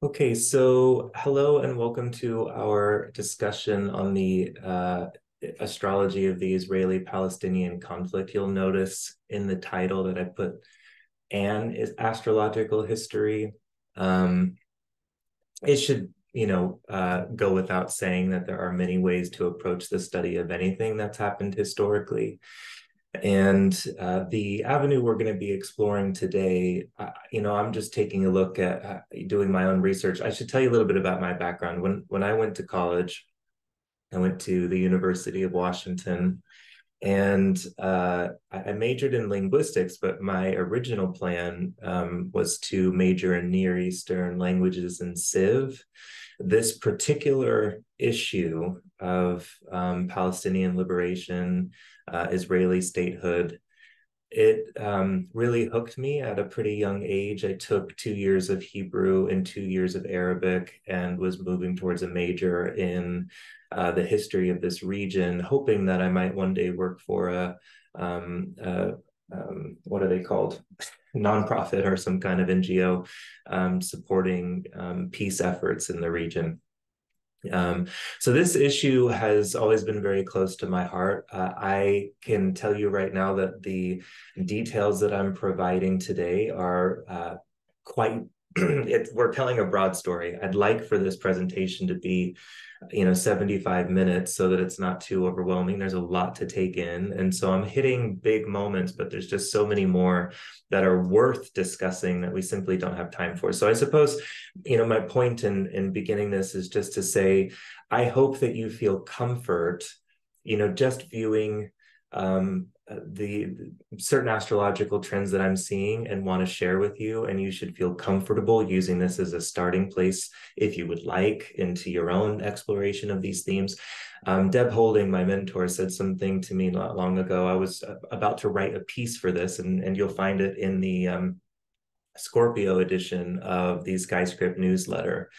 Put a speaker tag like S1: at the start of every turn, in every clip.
S1: Okay, so hello and welcome to our discussion on the astrology of the Israeli-Palestinian conflict. You'll notice in the title that I put "an" is astrological history. Um, it should, go without saying that there are many ways to approach the study of anything that's happened historically. And the avenue we're going to be exploring today, I'm just taking a look at doing my own research. I should tell you a little bit about my background. When I went to college, I went to the University of Washington, and I majored in linguistics, but my original plan was to major in Near Eastern languages and Civ. This particular issue of Palestinian liberation, Israeli statehood, it really hooked me at a pretty young age. I took 2 years of Hebrew and 2 years of Arabic and was moving towards a major in the history of this region, hoping that I might one day work for what are they called? Nonprofit or some kind of NGO supporting peace efforts in the region. So this issue has always been very close to my heart. I can tell you right now that the details that I'm providing today are quite, we're telling a broad story. I'd like for this presentation to be 75 minutes so that it's not too overwhelming. There's a lot to take in. And so I'm hitting big moments, but there's just so many more that are worth discussing that we simply don't have time for. So I suppose, my point in beginning this is just to say, I hope that you feel comfort, just viewing the certain astrological trends that I'm seeing and want to share with you. And you should feel comfortable using this as a starting place, if you would like, into your own exploration of these themes. Deb Holding, my mentor, said something to me not long ago. I was about to write a piece for this, and you'll find it in the Scorpio edition of the Skyscript newsletter.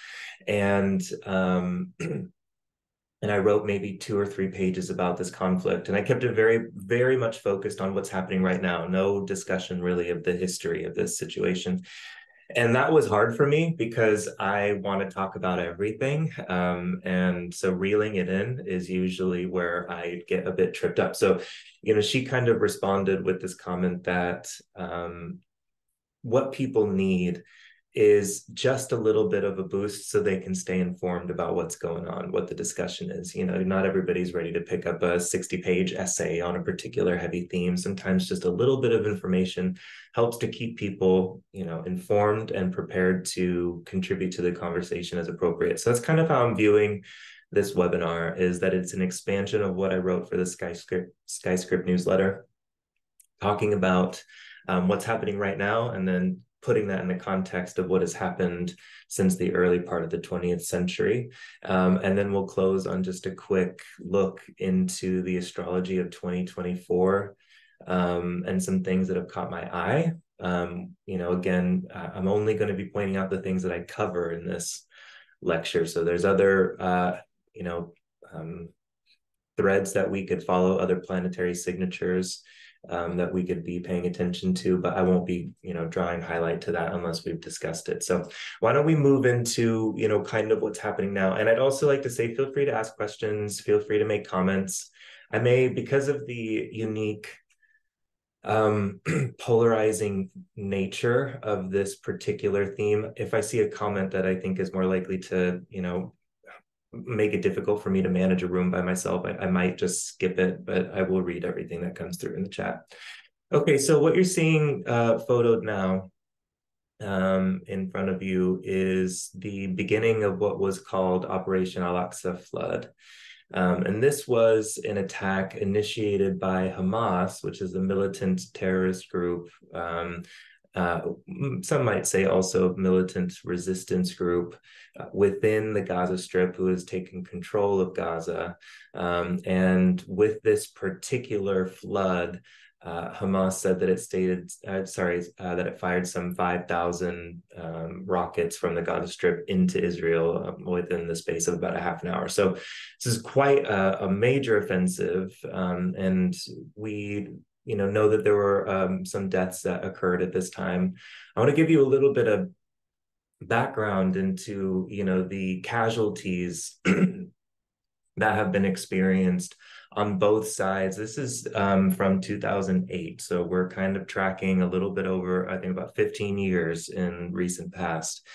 S1: And and I wrote maybe 2 or 3 pages about this conflict. And I kept it very, very much focused on what's happening right now. No discussion really of the history of this situation. And that was hard for me because I want to talk about everything. And so reeling it in is usually where I get a bit tripped up. So, she kind of responded with this comment that what people need is just a little bit of a boost so they can stay informed about what's going on, what the discussion is. Not everybody's ready to pick up a 60-page essay on a particular heavy theme. Sometimes just a little bit of information helps to keep people, informed and prepared to contribute to the conversation as appropriate. So that's kind of how I'm viewing this webinar, is that it's an expansion of what I wrote for the Skyscript newsletter, talking about what's happening right now, and then putting that in the context of what has happened since the early part of the 20th century. And then we'll close on just a quick look into the astrology of 2024 and some things that have caught my eye. Again, I'm only going to be pointing out the things that I cover in this lecture. So there's other, threads that we could follow, other planetary signatures that we could be paying attention to, but I won't be, drawing highlight to that unless we've discussed it. So why don't we move into, kind of what's happening now? And I'd also like to say, feel free to ask questions, feel free to make comments. I may, because of the unique polarizing nature of this particular theme, if I see a comment that I think is more likely to, make it difficult for me to manage a room by myself, I might just skip it, but I will read everything that comes through in the chat. Okay, so what you're seeing photoed now in front of you is the beginning of what was called Operation Al-Aqsa Flood. And this was an attack initiated by Hamas, which is a militant terrorist group. Some might say also militant resistance group within the Gaza Strip, who has taken control of Gaza. And with this particular flood, Hamas said that that it fired some 5,000 rockets from the Gaza Strip into Israel within the space of about a half an hour. So this is quite a major offensive, and we know that there were some deaths that occurred at this time. I want to give you a little bit of background into, the casualties that have been experienced on both sides. This is from 2008. So we're kind of tracking a little bit over, I think, about 15 years in recent past.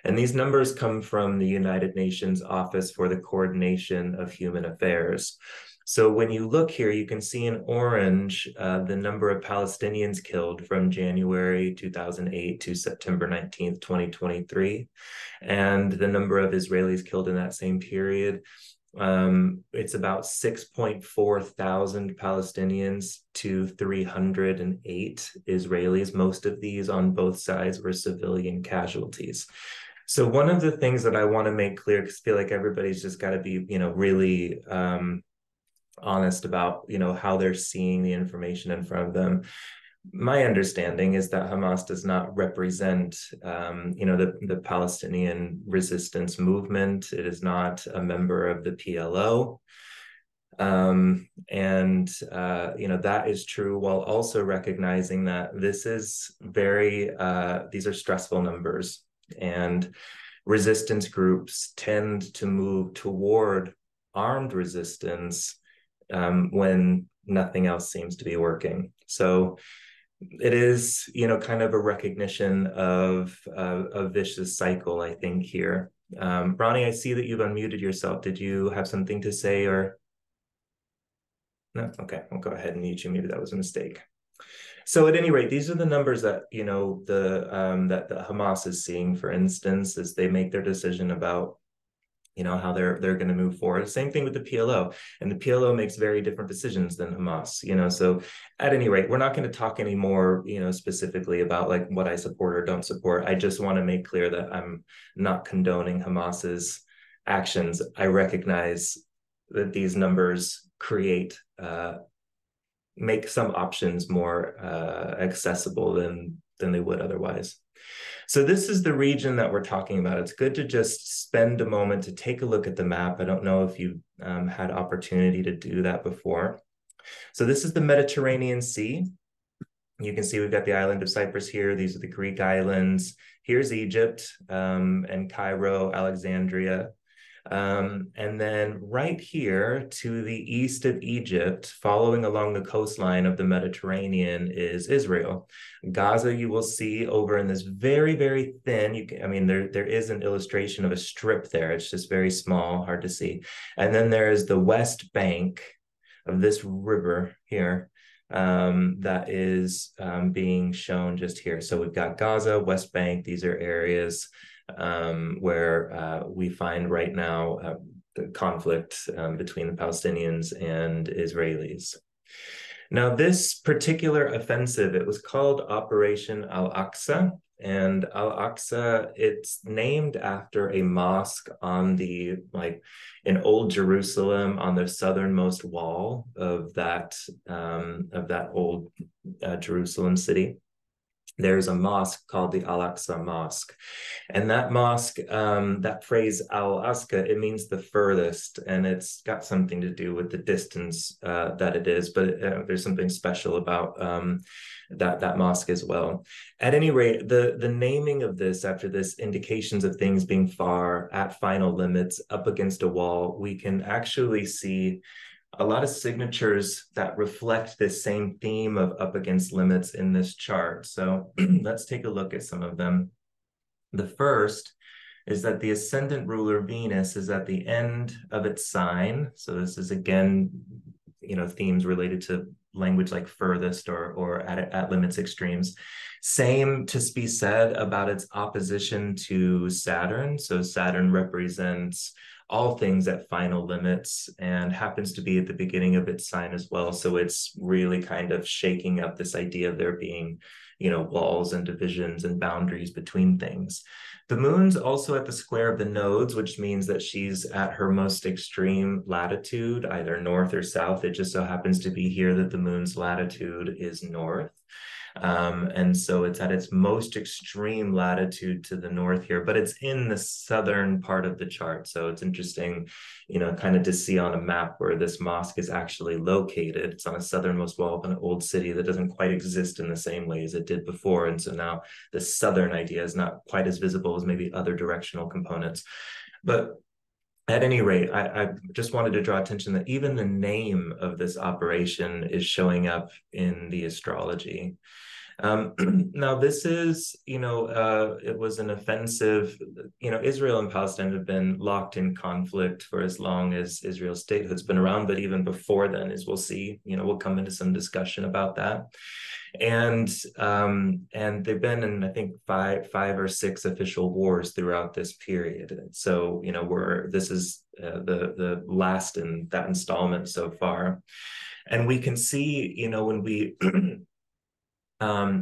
S1: And these numbers come from the United Nations Office for the Coordination of Human Affairs. So when you look here, you can see in orange the number of Palestinians killed from January 2008 to September 19th, 2023, and the number of Israelis killed in that same period. It's about 6.4 thousand Palestinians to 308 Israelis. Most of these on both sides were civilian casualties. So one of the things that I want to make clear, because I feel like everybody's just got to be, really honest about, how they're seeing the information in front of them. My understanding is that Hamas does not represent, the Palestinian resistance movement. It is not a member of the PLO. That is true, while also recognizing that this is these are stressful numbers, and resistance groups tend to move toward armed resistance when nothing else seems to be working. So it is, kind of a recognition of a vicious cycle, I think, here. Ronnie, I see that you've unmuted yourself. Did you have something to say, or? No? Okay, I'll go ahead and mute you. Maybe that was a mistake. So at any rate, these are the numbers that, that the Hamas is seeing, for instance, as they make their decision about how they're going to move forward. Same thing with the PLO, and the PLO makes very different decisions than Hamas. So at any rate, we're not going to talk anymore, specifically about like what I support or don't support. I just want to make clear that I'm not condoning Hamas's actions. I recognize that these numbers make some options more accessible than they would otherwise. So this is the region that we're talking about. It's good to just spend a moment to take a look at the map. I don't know if you've had opportunity to do that before. So this is the Mediterranean Sea. You can see we've got the island of Cyprus here. These are the Greek islands. Here's Egypt and Cairo, Alexandria. And then right here to the east of Egypt, following along the coastline of the Mediterranean, is Israel. Gaza, you will see over in this very, very thin, there is an illustration of a strip there. It's just very small, hard to see. And then there is the West Bank of this river here that is being shown just here. So we've got Gaza, West Bank. These are areas where we find right now the conflict between the Palestinians and Israelis. Now, this particular offensive, it was called Operation Al-Aqsa, and Al-Aqsa, it's named after a mosque on in Old Jerusalem, on the southernmost wall of that old Jerusalem city. There's a mosque called the Al-Aqsa Mosque. And that mosque, that phrase Al-Aqsa, it means the furthest, and it's got something to do with the distance that it is, but there's something special about that mosque as well. At any rate, the naming of this, after this indications of things being far, at final limits, up against a wall, we can actually see a lot of signatures that reflect this same theme of up against limits in this chart. So let's take a look at some of them. The first is that the ascendant ruler Venus is at the end of its sign. So this is, again, themes related to language like furthest or at limits extremes. Same to be said about its opposition to Saturn. So Saturn represents all things at final limits and happens to be at the beginning of its sign as well. So it's really kind of shaking up this idea of there being, walls and divisions and boundaries between things. The moon's also at the square of the nodes, which means that she's at her most extreme latitude, either north or south. It just so happens to be here that the moon's latitude is north. And so it's at its most extreme latitude to the north here, but it's in the southern part of the chart. So it's interesting, kind of to see on a map where this mosque is actually located. It's on the southernmost wall of an old city that doesn't quite exist in the same way as it did before. And so now the southern idea is not quite as visible as maybe other directional components. But at any rate, I just wanted to draw attention that even the name of this operation is showing up in the astrology. Now, this is, it was an offensive, Israel and Palestine have been locked in conflict for as long as Israel's statehood's been around, but even before then, as we'll see, we'll come into some discussion about that. And they've been in, I think, five or six official wars throughout this period. So, this is the last in that installment so far. And we can see, when we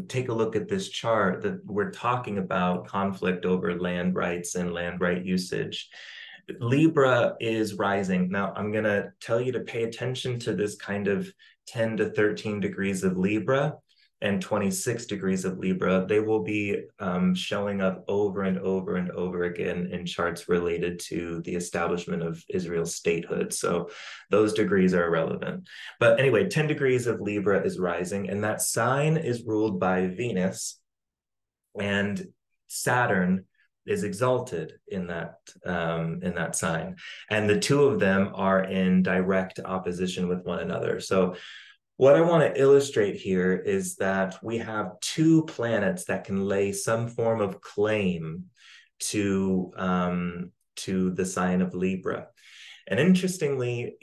S1: take a look at this chart, that we're talking about conflict over land rights and land right usage. Libra is rising. Now, I'm going to tell you to pay attention to this kind of 10 to 13 degrees of Libra and 26 degrees of Libra. They will be showing up over and over and over again in charts related to the establishment of Israel's statehood. So those degrees are irrelevant. But anyway, 10 degrees of Libra is rising, and that sign is ruled by Venus, and Saturn is exalted in that sign. And the two of them are in direct opposition with one another. So what I want to illustrate here is that we have two planets that can lay some form of claim to the sign of Libra. And interestingly,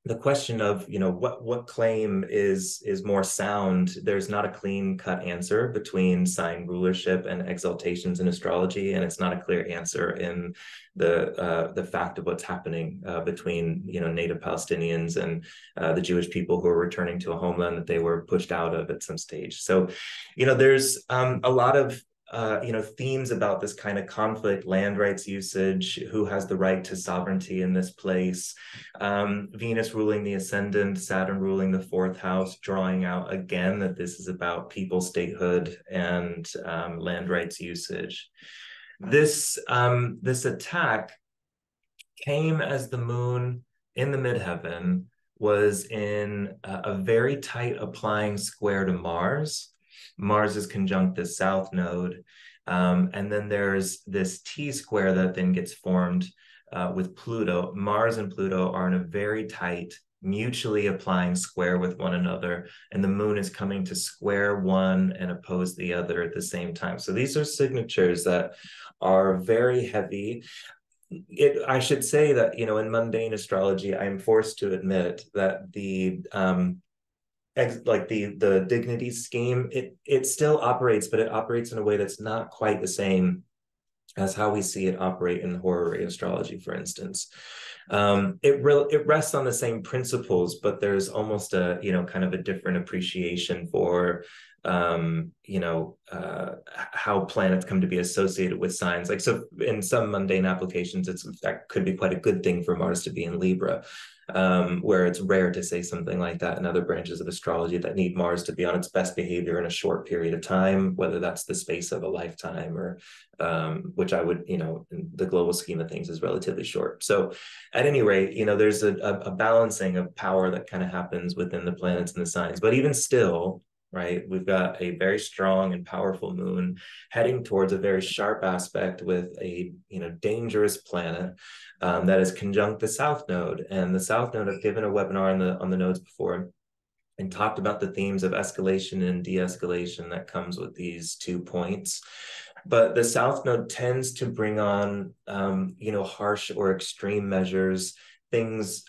S1: the question of, what claim is more sound, there's not a clean-cut answer between sign rulership and exaltations in astrology, and it's not a clear answer in the fact of what's happening between, native Palestinians and the Jewish people who are returning to a homeland that they were pushed out of at some stage. So, there's a lot of themes about this kind of conflict: land rights usage, who has the right to sovereignty in this place, Venus ruling the ascendant, Saturn ruling the fourth house, drawing out again that this is about people statehood and land rights usage. This attack came as the moon in the midheaven was in a very tight applying square to Mars. Mars is conjunct the south node. And then there's this T-square that then gets formed with Pluto. Mars and Pluto are in a very tight, mutually applying square with one another, and the moon is coming to square one and oppose the other at the same time. So these are signatures that are very heavy. I should say that, in mundane astrology, I'm forced to admit that the dignity scheme, it still operates, but it operates in a way that's not quite the same as how we see it operate in horary astrology, for instance. It rests on the same principles, but there's almost a kind of a different appreciation for how planets come to be associated with signs. Like, so in some mundane applications, that could be quite a good thing for Mars to be in Libra, where it's rare to say something like that in other branches of astrology that need Mars to be on its best behavior in a short period of time, whether that's the space of a lifetime or which I would, in the global scheme of things, is relatively short. So at any rate, there's a balancing of power that kind of happens within the planets and the signs. But even still, right, we've got a very strong and powerful moon heading towards a very sharp aspect with a dangerous planet that is conjunct the south node. And the south node, I've given a webinar on the nodes before and talked about the themes of escalation and de-escalation that comes with these 2 points. But the south node tends to bring on harsh or extreme measures, things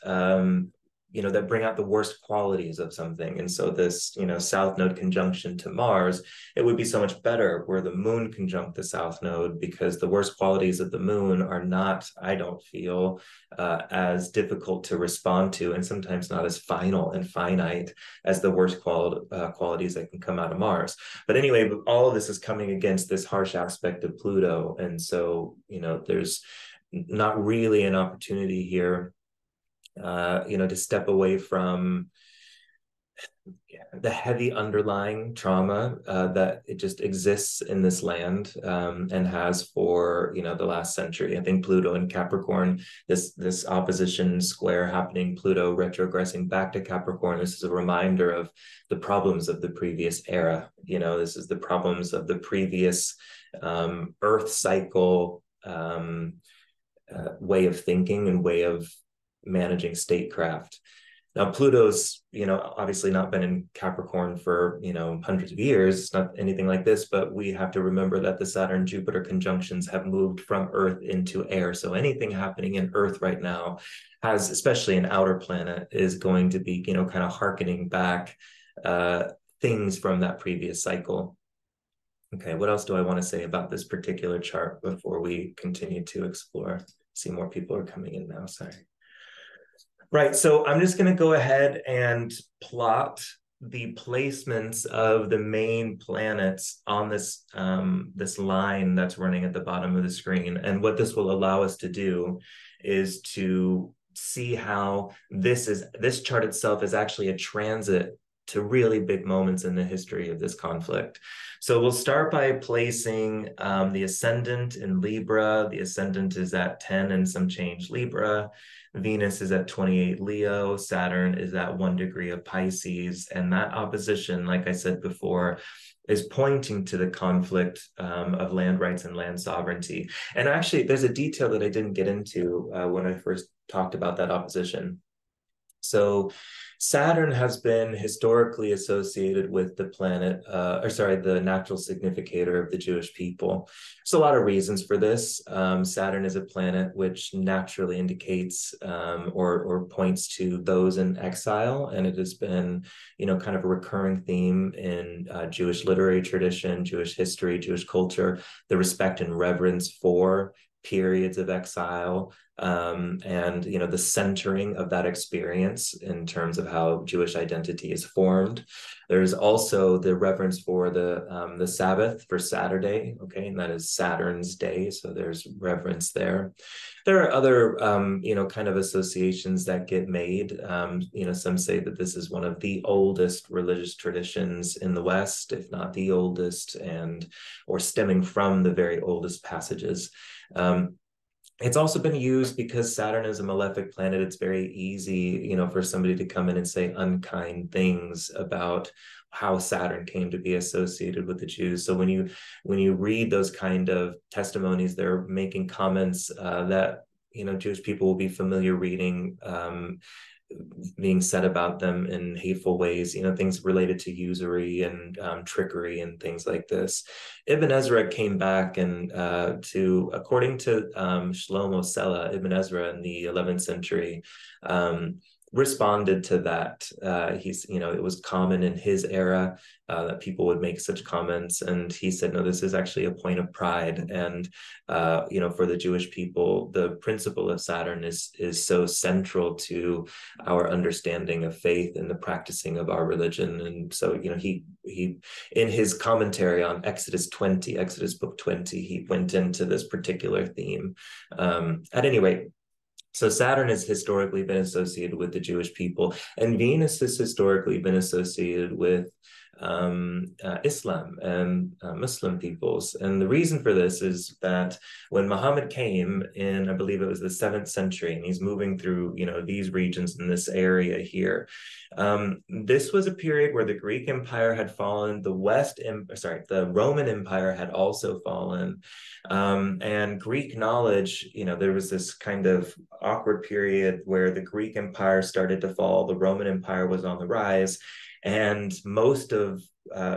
S1: that bring out the worst qualities of something. And so this, south node conjunction to Mars, it would be so much better were the moon conjunct the south node, because the worst qualities of the moon are not, I don't feel, as difficult to respond to, and sometimes not as final and finite as the worst qualities that can come out of Mars. But anyway, all of this is coming against this harsh aspect of Pluto. And so, there's not really an opportunity here to step away from the heavy underlying trauma that it just exists in this land, and has for, you know, the last century. I think Pluto and Capricorn, this opposition square happening, Pluto retrogressing back to Capricorn. This is a reminder of the problems of the previous era. You know, this is the problems of the previous Earth cycle way of thinking and way of managing statecraft. Now, Pluto's, you know, obviously not been in Capricorn for, you know, hundreds of years. It's not anything like this, but we have to remember that the Saturn-Jupiter conjunctions have moved from Earth into air. So anything happening in Earth right now has, especially an outer planet, is going to be, you know, kind of hearkening back things from that previous cycle. Okay, what else do I want to say about this particular chart before we continue to explore? See, more people are coming in now, sorry. Right, so I'm just going to go ahead and plot the placements of the main planets on this this line that's running at the bottom of the screen. And what this will allow us to do is to see how this chart itself is actually a transit to really big moments in the history of this conflict. So we'll start by placing the ascendant in Libra. The ascendant is at 10 and some change Libra. Venus is at 28 Leo, Saturn is at 1 degree of Pisces, and that opposition, like I said before, is pointing to the conflict of land rights and land sovereignty. And actually, there's a detail that I didn't get into when I first talked about that opposition. So Saturn has been historically associated with the planet, the natural significator of the Jewish people. There's a lot of reasons for this. Saturn is a planet which naturally indicates or points to those in exile, and it has been, you know, kind of a recurring theme in Jewish literary tradition, Jewish history, Jewish culture, the respect and reverence for periods of exile, and, you know, the centering of that experience in terms of how Jewish identity is formed. There's also the reverence for the Sabbath, for Saturday, okay, and that is Saturn's day, so there's reverence there. There are other, you know, kind of associations that get made. You know, some say that this is one of the oldest religious traditions in the West, if not the oldest, or stemming from the very oldest passages. It's also been used because Saturn is a malefic planet. It's very easy, you know, for somebody to come in and say unkind things about how Saturn came to be associated with the Jews. So when you read those kind of testimonies, they're making comments that, you know, Jewish people will be familiar reading, being said about them in hateful ways, you know, things related to usury and trickery and things like this. Ibn Ezra came back and according to Shlomo Sela, Ibn Ezra in the 11th century, responded to that. He's, you know, it was common in his era that people would make such comments, and he said, no, this is actually a point of pride. And you know, for the Jewish people, the principle of Saturn is so central to our understanding of faith and the practicing of our religion. And so, you know, he in his commentary on Exodus book 20, he went into this particular theme. At any rate, so Saturn has historically been associated with the Jewish people, and Venus has historically been associated with Islam and Muslim peoples. And the reason for this is that when Muhammad came in, I believe it was the 7th century, and he's moving through, you know, these regions in this area here. This was a period where the Greek Empire had fallen, the Roman Empire had also fallen. And Greek knowledge, you know, there was this kind of awkward period where the Greek Empire started to fall, the Roman Empire was on the rise, and most of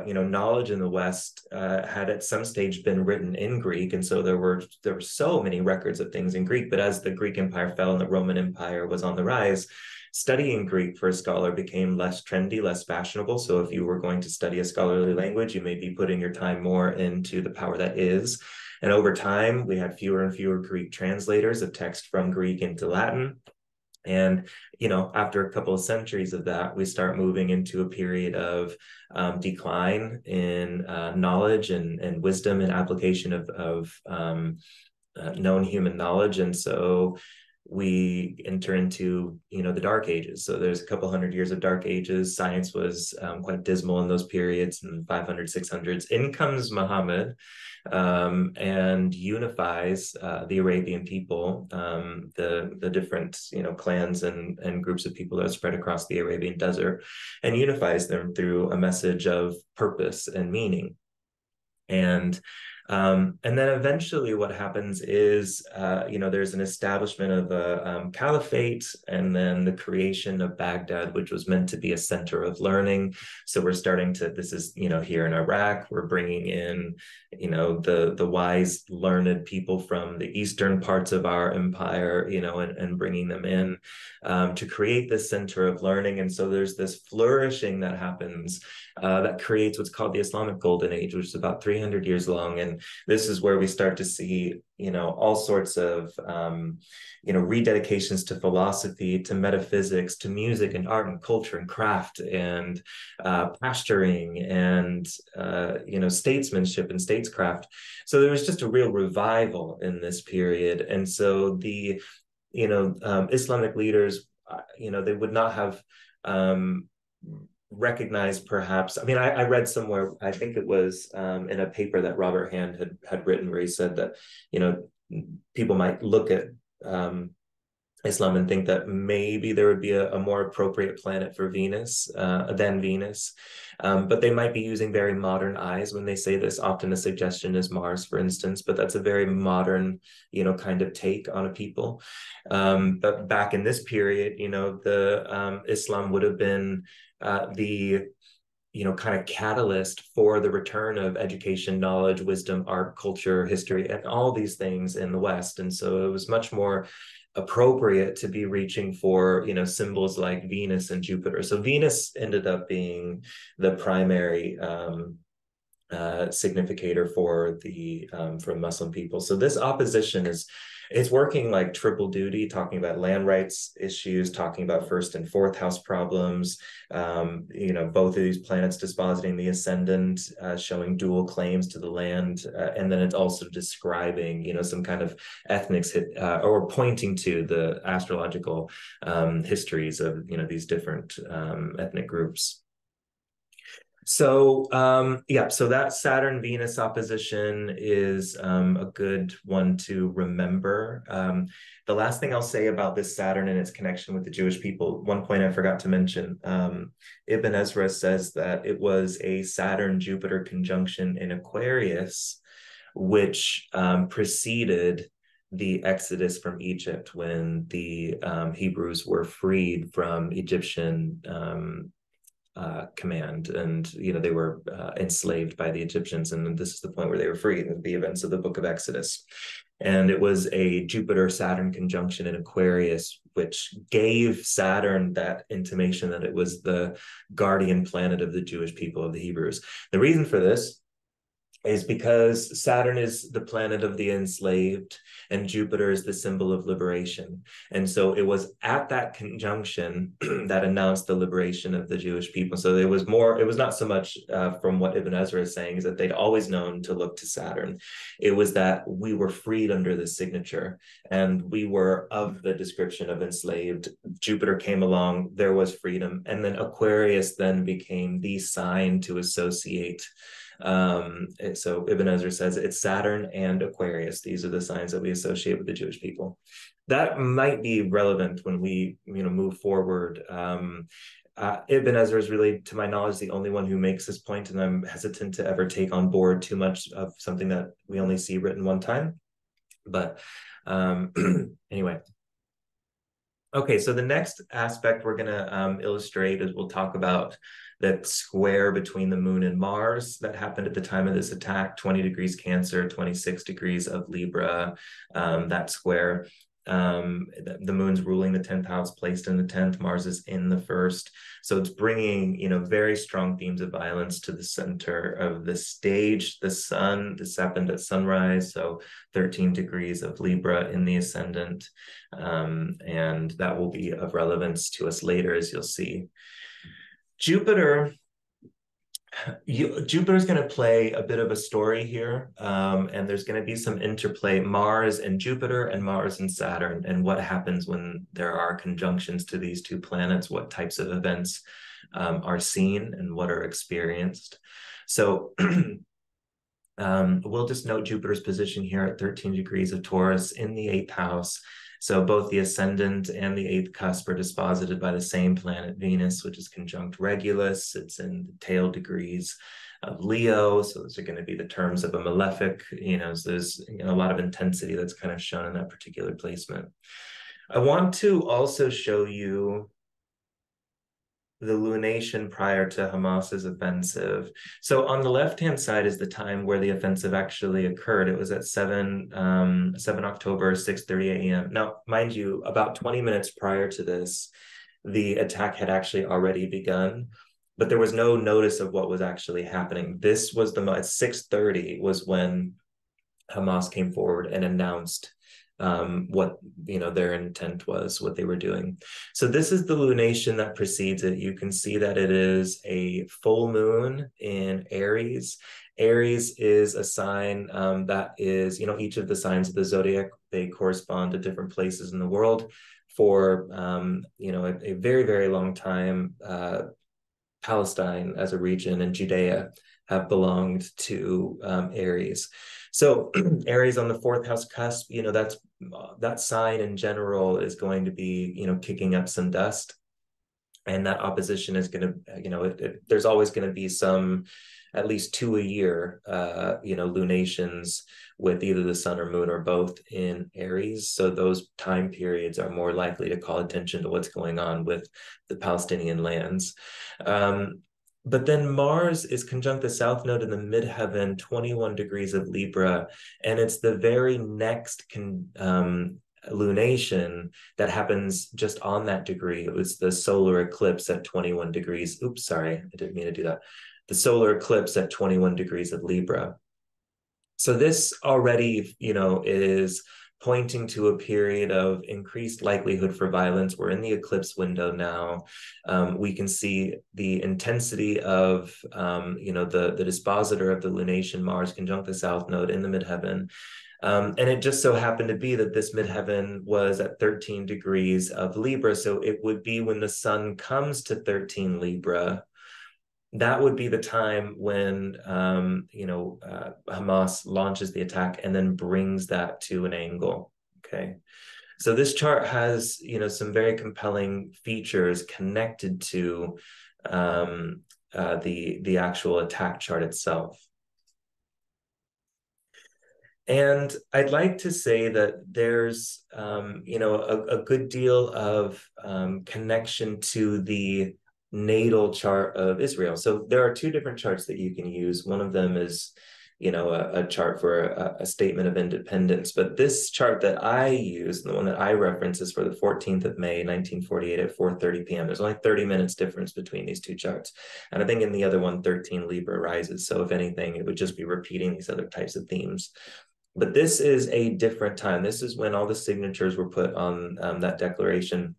S1: you know, knowledge in the West had at some stage been written in Greek, and so there were so many records of things in Greek. But as the Greek Empire fell and the Roman Empire was on the rise, studying Greek for a scholar became less trendy, less fashionable. So if you were going to study a scholarly language, you may be putting your time more into the power that is. And over time, we had fewer and fewer Greek translators of text from Greek into Latin. And, you know, after a couple of centuries of that, we start moving into a period of decline in knowledge and wisdom and application of known human knowledge. And so we enter into, the dark ages. So there's a couple hundred years of dark ages. Science was quite dismal in those periods, in 500, 600s. In comes Muhammad, and unifies the Arabian people, the different clans and groups of people that are spread across the Arabian desert, and unifies them through a message of purpose and meaning. And then eventually what happens is, there's an establishment of a caliphate, and then the creation of Baghdad, which was meant to be a center of learning. So we're starting to, this is, here in Iraq, we're bringing in, the wise, learned people from the eastern parts of our empire, and bringing them in to create this center of learning. And so there's this flourishing that happens that creates what's called the Islamic Golden Age, which is about 300 years long. And this is where we start to see, all sorts of, rededications to philosophy, to metaphysics, to music and art and culture and craft, and pasturing, and, statesmanship and statescraft. So there was just a real revival in this period. And so the, Islamic leaders, they would not have recognized, perhaps. I mean, I read somewhere, I think it was in a paper that Robert Hand had written, where he said that, people might look at Islam and think that maybe there would be a more appropriate planet for Venus than Venus. But they might be using very modern eyes when they say this. Often the suggestion is Mars, for instance, but that's a very modern, kind of take on a people. But back in this period, the Islam would have been the kind of catalyst for the return of education, knowledge, wisdom, art, culture, history, and all these things in the West. And so it was much more appropriate to be reaching for, symbols like Venus and Jupiter. So Venus ended up being the primary significator for the Muslim people. So this opposition it's working like triple duty, talking about land rights issues, talking about first and fourth house problems, both of these planets dispositing the ascendant, showing dual claims to the land, and then it's also describing, some kind of ethnic or pointing to the astrological histories of, these different ethnic groups. So so that Saturn-Venus opposition is a good one to remember. The last thing I'll say about this Saturn and its connection with the Jewish people, one point I forgot to mention, Ibn Ezra says that it was a Saturn-Jupiter conjunction in Aquarius, which preceded the Exodus from Egypt, when the Hebrews were freed from Egyptian command, and they were enslaved by the Egyptians, and this is the point where they were free, the events of the book of Exodus. And it was a Jupiter-Saturn conjunction in Aquarius, which gave Saturn that intimation that it was the guardian planet of the Jewish people, of the Hebrews. The reason for this is because Saturn is the planet of the enslaved, and Jupiter is the symbol of liberation. And so it was at that conjunction that announced the liberation of the Jewish people. So it was not so much from what Ibn Ezra is saying, is that they'd always known to look to Saturn. It was that we were freed under this signature, and we were of the description of enslaved. Jupiter came along, there was freedom. And then Aquarius then became the sign to associate. So Ibn Ezra says it's Saturn and Aquarius. These are the signs that we associate with the Jewish people. That might be relevant when we, move forward. Ibn Ezra is really, to my knowledge, the only one who makes this point, and I'm hesitant to ever take on board too much of something that we only see written one time. But anyway. Okay, so the next aspect we're going to illustrate is we'll talk about that square between the moon and Mars that happened at the time of this attack, 20 degrees Cancer, 26 degrees of Libra, that square. The moon's ruling the 10th house, placed in the 10th. Mars is in the first. So it's bringing, very strong themes of violence to the center of the stage. The sun, this happened at sunrise, so 13 degrees of Libra in the ascendant. And that will be of relevance to us later, as you'll see. Jupiter Jupiter's going to play a bit of a story here, and there's going to be some interplay, Mars and Jupiter and Mars and Saturn, and what happens when there are conjunctions to these two planets, what types of events are seen and what are experienced. So we'll just note Jupiter's position here at 13 degrees of Taurus in the 8th house. So both the ascendant and the 8th cusp are disposited by the same planet, Venus, which is conjunct Regulus. It's in the tail degrees of Leo. So those are going to be the terms of a malefic. So there's a lot of intensity that's kind of shown in that particular placement. I want to also show you the lunation prior to Hamas's offensive. So on the left-hand side is the time where the offensive actually occurred. It was at 7 October, 6:30 a.m. Now, mind you, about 20 minutes prior to this, the attack had actually already begun, but there was no notice of what was actually happening. This was at 6:30 was when Hamas came forward and announced what their intent was, what they were doing. So this is the lunation that precedes it. You can see that it is a full moon in Aries. Aries is a sign that is, each of the signs of the zodiac, they correspond to different places in the world. For a very, very long time, Palestine as a region and Judea have belonged to Aries. So Aries on the 4th house cusp, that sign in general is going to be, kicking up some dust. And that opposition is going to, there's always going to be some, at least 2 a year, lunations with either the sun or moon or both in Aries. So those time periods are more likely to call attention to what's going on with the Palestinian lands. But then Mars is conjunct the south node in the midheaven, 21 degrees of Libra, and it's the very next lunation that happens just on that degree. It was the solar eclipse at 21 degrees. Oops, sorry, I didn't mean to do that. The solar eclipse at 21 degrees of Libra. So this already, is pointing to a period of increased likelihood for violence. We're in the eclipse window now. We can see the intensity of, the dispositor of the lunation, Mars conjunct the south node in the midheaven. And it just so happened to be that this midheaven was at 13 degrees of Libra. So it would be when the sun comes to 13 Libra, that would be the time when Hamas launches the attack and then brings that to an angle. Okay, so this chart has some very compelling features connected to the actual attack chart itself. And I'd like to say that there's a good deal of connection to the natal chart of Israel. So there are 2 different charts that you can use. One of them is, a chart for a statement of independence. But this chart that I use, the one that I reference, is for the 14th of May, 1948 at 4:30 p.m. There's only 30 minutes difference between these 2 charts. And I think in the other one, 13 Libra rises. So if anything, it would just be repeating these other types of themes. But this is a different time. This is when all the signatures were put on that declaration.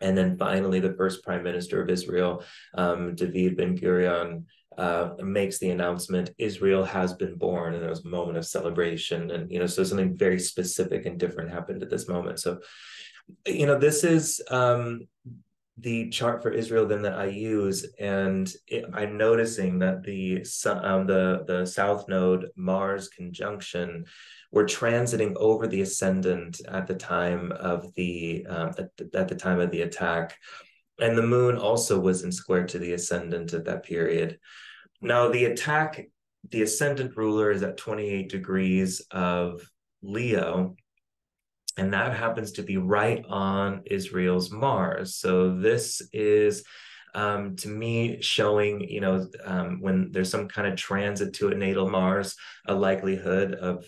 S1: And then finally, the first prime minister of Israel, David Ben-Gurion, makes the announcement, Israel has been born. And there was a moment of celebration. And, so something very specific and different happened at this moment. So, this is the chart for Israel then that I use. And I'm noticing that the south node Mars conjunction, we're transiting over the ascendant at the time of the attack, and the moon also was in square to the ascendant at that period. Now the ascendant ruler is at 28 degrees of Leo, and that happens to be right on Israel's Mars. So this is to me showing, when there's some kind of transit to a natal Mars, a likelihood of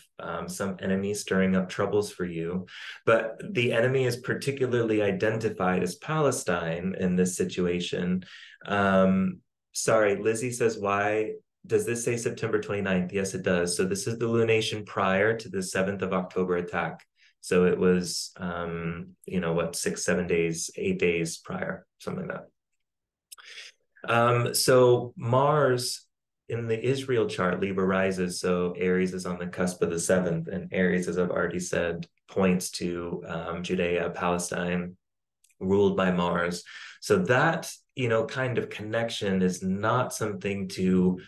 S1: some enemy stirring up troubles for you. But the enemy is particularly identified as Palestine in this situation. Sorry, Lizzie says, why does this say September 29th? Yes, it does. So this is the lunation prior to the 7th of October attack. So it was, 6, 7 days, 8 days prior, something like that. So Mars in the Israel chart, Libra rises. So Aries is on the cusp of the seventh, and Aries, as I've already said, points to Judea, Palestine, ruled by Mars. So that, kind of connection is not something to,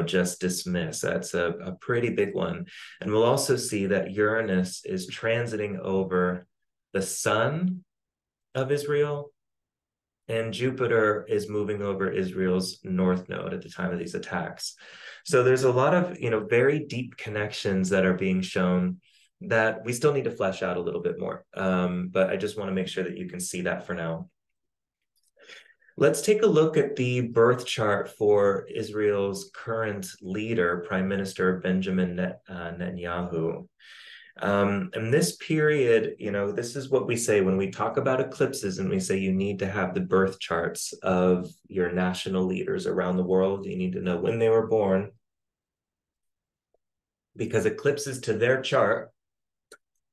S1: just dismiss. That's a pretty big one. And we'll also see that Uranus is transiting over the sun of Israel, and Jupiter is moving over Israel's north node at the time of these attacks. So there's a lot of, very deep connections that are being shown that we still need to flesh out a little bit more. But I just want to make sure that you can see that for now. Let's take a look at the birth chart for Israel's current leader, Prime Minister Benjamin Netanyahu. And this period, this is what we say when we talk about eclipses, and we say you need to have the birth charts of your national leaders around the world. You need to know when they were born, because eclipses to their chart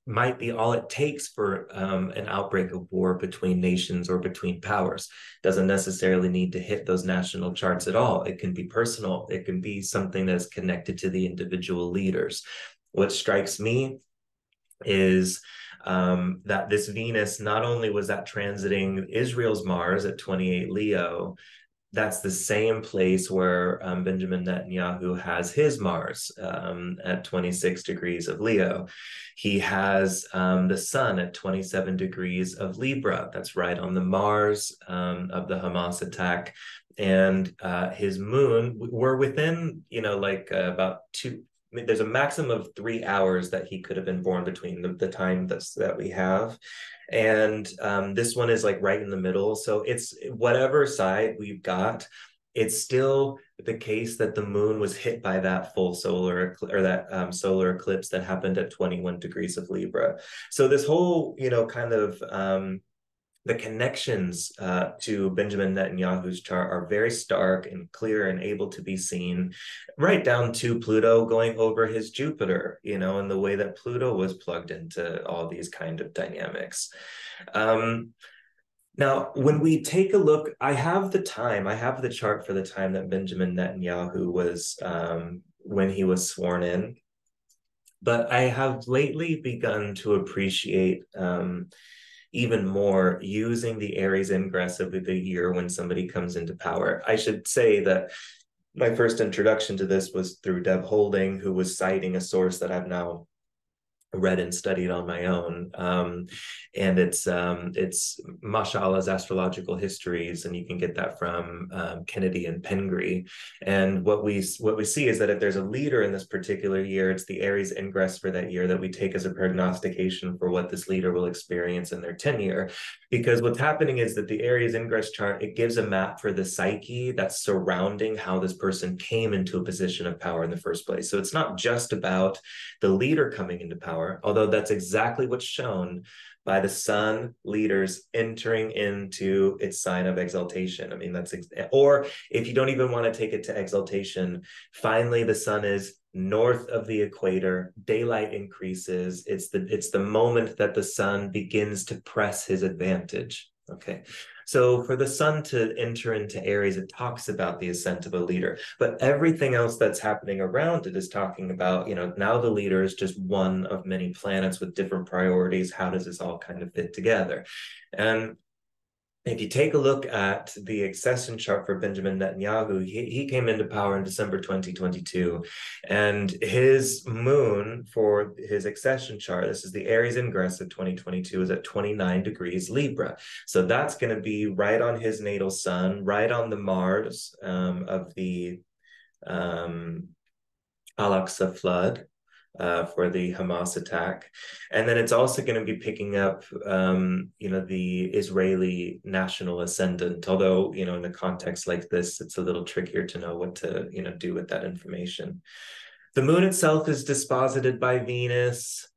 S1: might be all it takes for an outbreak of war between nations or between powers. Doesn't necessarily need to hit those national charts at all. It can be personal. It can be something that's connected to the individual leaders. What strikes me is that this Venus, not only was that transiting Israel's Mars at 28 Leo, that's the same place where Benjamin Netanyahu has his Mars at 26 degrees of Leo. He has the sun at 27 degrees of Libra. That's right on the Mars of the Hamas attack. And his moon, we're within, about there's a maximum of 3 hours that he could have been born between the time that we have. And this one is like right in the middle. So it's whatever side we've got, it's still the case that the moon was hit by that full solar or that solar eclipse that happened at 21 degrees of Libra. So this whole, kind of the connections to Benjamin Netanyahu's chart are very stark and clear and able to be seen, right down to Pluto going over his Jupiter, and the way that Pluto was plugged into all these kind of dynamics. Now, when we take a look, I have the chart for the time that Benjamin Netanyahu was, when he was sworn in. But I have lately begun to appreciate even more using the Aries ingress of the year when somebody comes into power. I should say that my first introduction to this was through Deb Holding, who was citing a source that I've now read and studied on my own, and it's Mashalah's Astrological Histories, and you can get that from Kennedy and Pengree. And what we see is that if there's a leader in this particular year, it's the Aries ingress for that year that we take as a prognostication for what this leader will experience in their tenure. Because what's happening is that the Aries ingress chart, it gives a map for the psyche that's surrounding how this person came into a position of power in the first place. So it's not just about the leader coming into power, although that's exactly what's shown by the sun leaders entering into its sign of exaltation. I mean, or if you don't even want to take it to exaltation, finally the sun is north of the equator, daylight increases. It's the moment that the sun begins to press his advantage. Okay. So for the sun to enter into Aries, it talks about the ascent of a leader, but everything else that's happening around it is talking about, now the leader is just one of many planets with different priorities. How does this all kind of fit together? And if you take a look at the accession chart for Benjamin Netanyahu, he came into power in December 2022, and his moon for his accession chart, this is the Aries ingress of 2022, is at 29 degrees Libra. So that's going to be right on his natal sun, right on the Mars of the Al-Aqsa flood. For the Hamas attack. And then it's also going to be picking up, the Israeli national ascendant, although, in a context like this, it's a little trickier to know what to, do with that information. The moon itself is disposited by Venus.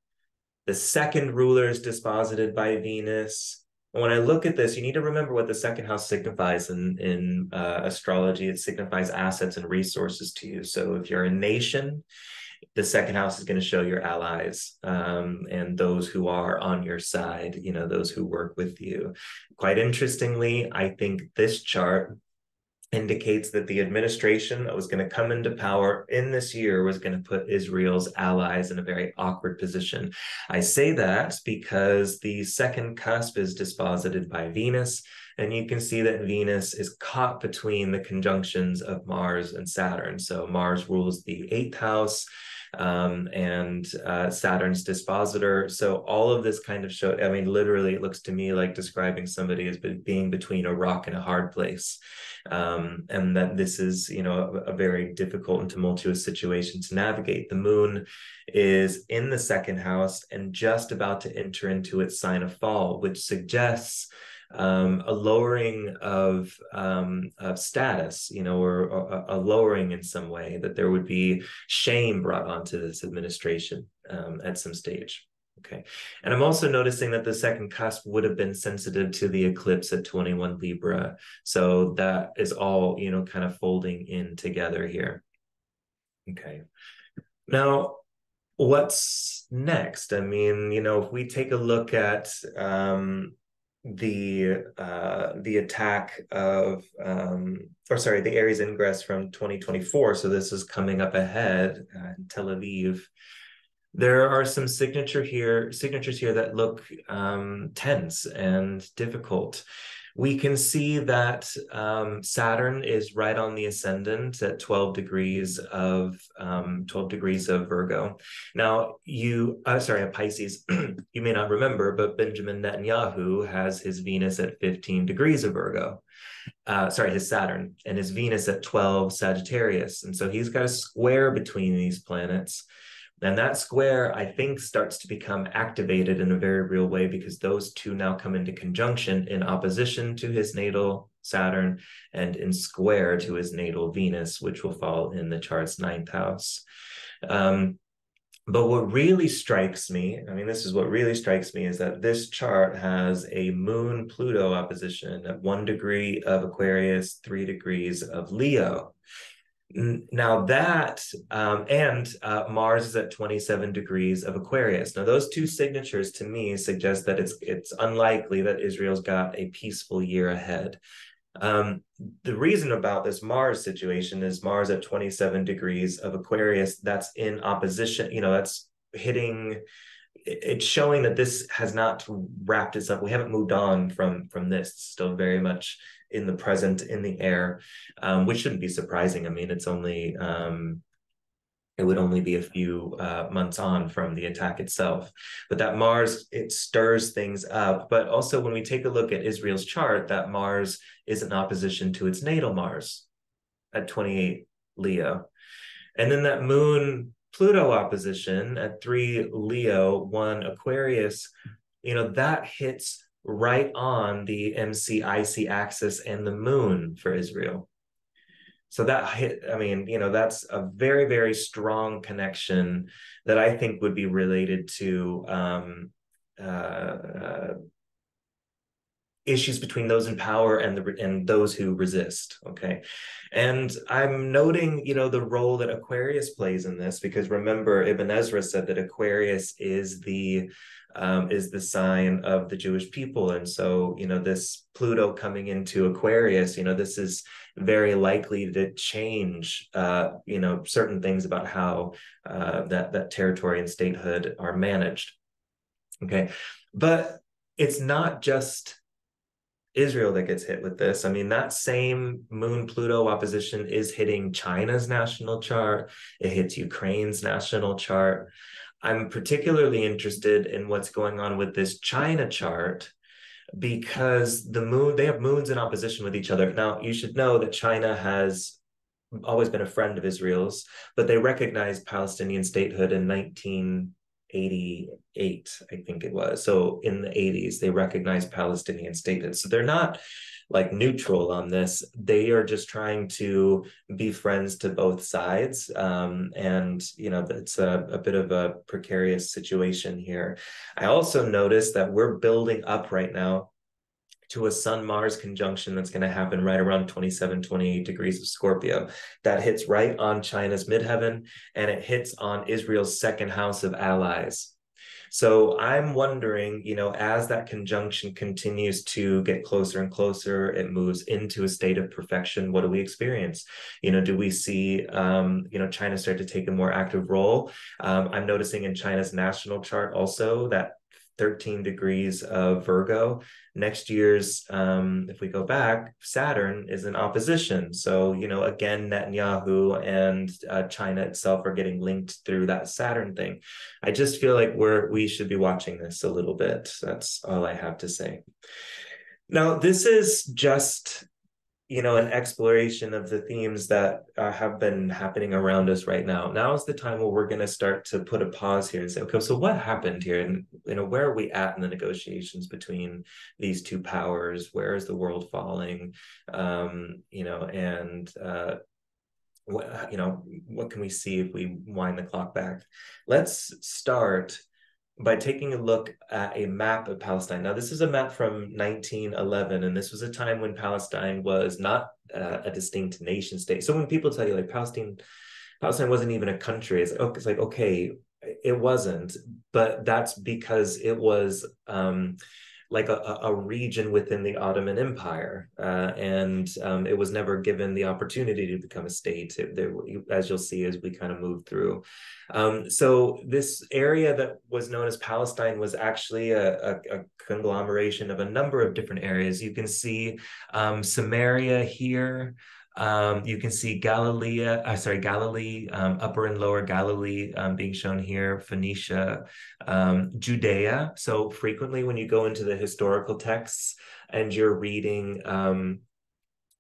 S1: The second ruler is disposited by Venus. And when I look at this, you need to remember what the second house signifies in astrology. It signifies assets and resources to you. So if you're a nation, the second house is going to show your allies and those who are on your side, those who work with you. Quite interestingly, I think this chart indicates that the administration that was going to come into power in this year was going to put Israel's allies in a very awkward position. I say that because the second cusp is disposited by Venus, and you can see that Venus is caught between the conjunctions of Mars and Saturn. So Mars rules the 8th house, and Saturn's dispositor. So all of this kind of showed, I mean, literally, it looks to me like describing somebody as being between a rock and a hard place. And that this is, you know, a very difficult and tumultuous situation to navigate. The moon is in the second house and just about to enter into its sign of fall, which suggests a lowering of status, you know, or a lowering in some way, that there would be shame brought onto this administration at some stage. Okay. And I'm also noticing that the second cusp would have been sensitive to the eclipse at 21 Libra. So that is all, you know, kind of folding in together here. Okay. Now, what's next? I mean, you know, if we take a look at the attack of the Aries ingress from 2024. So this is coming up ahead in Tel Aviv. There are some signatures here that look tense and difficult. We can see that Saturn is right on the ascendant at 12 degrees of Virgo. Now, Pisces. You may not remember, but Benjamin Netanyahu has his Venus at 15 degrees of Virgo. His Saturn, and his Venus at 12 Sagittarius. And so he's got a square between these planets. And that square, I think, starts to become activated in a very real way, because those two now come into conjunction in opposition to his natal Saturn and in square to his natal Venus, which will fall in the chart's 9th house. But what really strikes me, I mean, this is what really strikes me, is that this chart has a Moon-Pluto opposition at 1 degree of Aquarius, 3 degrees of Leo. Now that, Mars is at 27 degrees of Aquarius. Now those two signatures to me suggest that it's unlikely that Israel's got a peaceful year ahead. The reason about this Mars situation is Mars at 27 degrees of Aquarius, that's in opposition, you know, that's hitting, it's showing that this has not wrapped itself. We haven't moved on from this. It's still very much in the present, in the air, which shouldn't be surprising. I mean, it's only, it would only be a few months on from the attack itself. But that Mars, it stirs things up. But also when we take a look at Israel's chart, that Mars is in opposition to its natal Mars at 28 Leo. And then that Moon Pluto opposition at 3 Leo, 1 Aquarius, you know, that hits right on the MC-IC axis and the moon for Israel. So that hit, I mean, you know, that's a very, very strong connection that I think would be related to issues between those in power and those who resist. Okay. And I'm noting, you know, the role that Aquarius plays in this, because remember, Ibn Ezra said that Aquarius is the sign of the Jewish people. And so, you know, this Pluto coming into Aquarius, you know, this is very likely to change, you know, certain things about how that territory and statehood are managed. Okay. But it's not just Israel that gets hit with this. I mean, that same Moon-Pluto opposition is hitting China's national chart. It hits Ukraine's national chart. I'm particularly interested in what's going on with this China chart, because they have moons in opposition with each other. Now, you should know that China has always been a friend of Israel's, but they recognized Palestinian statehood in 1988, I think it was. So in the 80s, they recognized Palestinian statehood. So they're not like neutral on this. They are just trying to be friends to both sides. And, you know, it's a bit of a precarious situation here. I also noticed that we're building up right now to a Sun-Mars conjunction that's going to happen right around 27, 28 degrees of Scorpio. That hits right on China's midheaven, and it hits on Israel's second house of allies. So I'm wondering, as that conjunction continues to get closer and closer, it moves into a state of perfection. What do we experience? Do we see, China start to take a more active role? I'm noticing in China's national chart also that 13 degrees of Virgo. Next year's, if we go back, Saturn is in opposition. So, again, Netanyahu and China itself are getting linked through that Saturn thing. I just feel like we should be watching this a little bit. That's all I have to say. Now, this is just an exploration of the themes that have been happening around us right now. Now is the time where we're going to start to put a pause here and say, okay, so what happened here? And, where are we at in the negotiations between these two powers? Where is the world falling? What can we see if we wind the clock back? Let's start by taking a look at a map of Palestine. Now, this is a map from 1911, and this was a time when Palestine was not a distinct nation state. So when people tell you like Palestine wasn't even a country, it's like, okay, it wasn't, but that's because it was like a region within the Ottoman Empire, and it was never given the opportunity to become a state, as you'll see as we kind of move through. So this area that was known as Palestine was actually a conglomeration of a number of different areas. You can see Samaria here. You can see Galilee, Upper and Lower Galilee being shown here, Phoenicia, Judea. So frequently when you go into the historical texts and you're reading,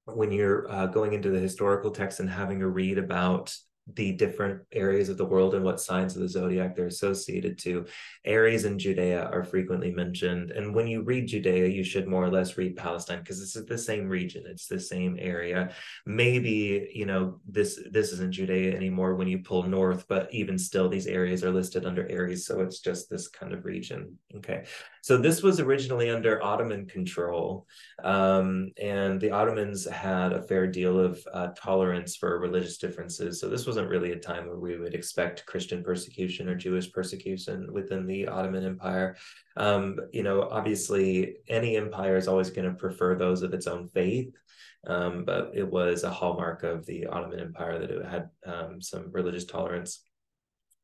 S1: when you're going into the historical text and having a read about the different areas of the world and what signs of the zodiac they're associated to, Aries and Judea are frequently mentioned. And when you read Judea, you should more or less read Palestine because this is the same region, it's the same area. Maybe this isn't Judea anymore when you pull north, but even still these areas are listed under Aries, so it's just this kind of region. Okay, so this was originally under Ottoman control, and the Ottomans had a fair deal of tolerance for religious differences. So this wasn't really a time where we would expect Christian persecution or Jewish persecution within the Ottoman Empire. Obviously, any empire is always going to prefer those of its own faith. But it was a hallmark of the Ottoman Empire that it had some religious tolerance.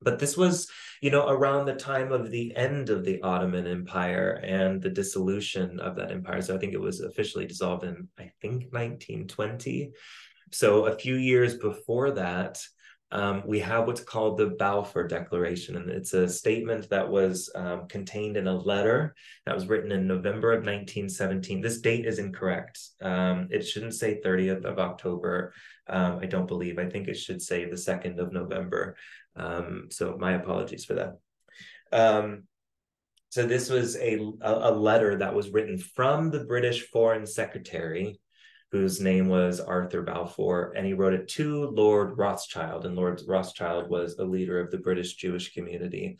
S1: But this was, around the time of the end of the Ottoman Empire and the dissolution of that empire. So I think it was officially dissolved in, 1920. So a few years before that, we have what's called the Balfour Declaration, and it's a statement that was contained in a letter that was written in November of 1917. This date is incorrect. It shouldn't say 30th of October. I don't believe. I think it should say the 2nd of November. So my apologies for that. So this was a letter that was written from the British Foreign Secretary, whose name was Arthur Balfour, and he wrote it to Lord Rothschild, and Lord Rothschild was a leader of the British Jewish community.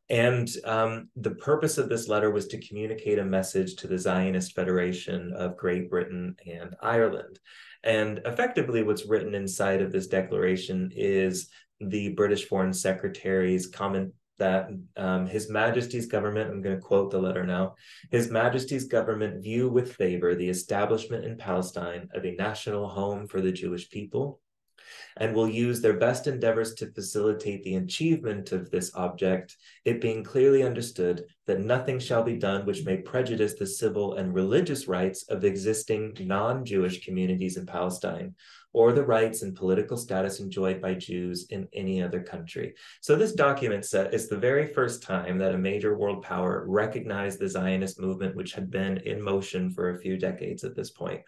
S1: And the purpose of this letter was to communicate a message to the Zionist Federation of Great Britain and Ireland. And effectively, what's written inside of this declaration is the British Foreign Secretary's comment that His Majesty's government, I'm going to quote the letter now, His Majesty's government view with favor the establishment in Palestine of a national home for the Jewish people, and will use their best endeavors to facilitate the achievement of this object, it being clearly understood that nothing shall be done which may prejudice the civil and religious rights of existing non-Jewish communities in Palestine, or the rights and political status enjoyed by Jews in any other country. So this document is the very first time that a major world power recognized the Zionist movement, which had been in motion for a few decades at this point.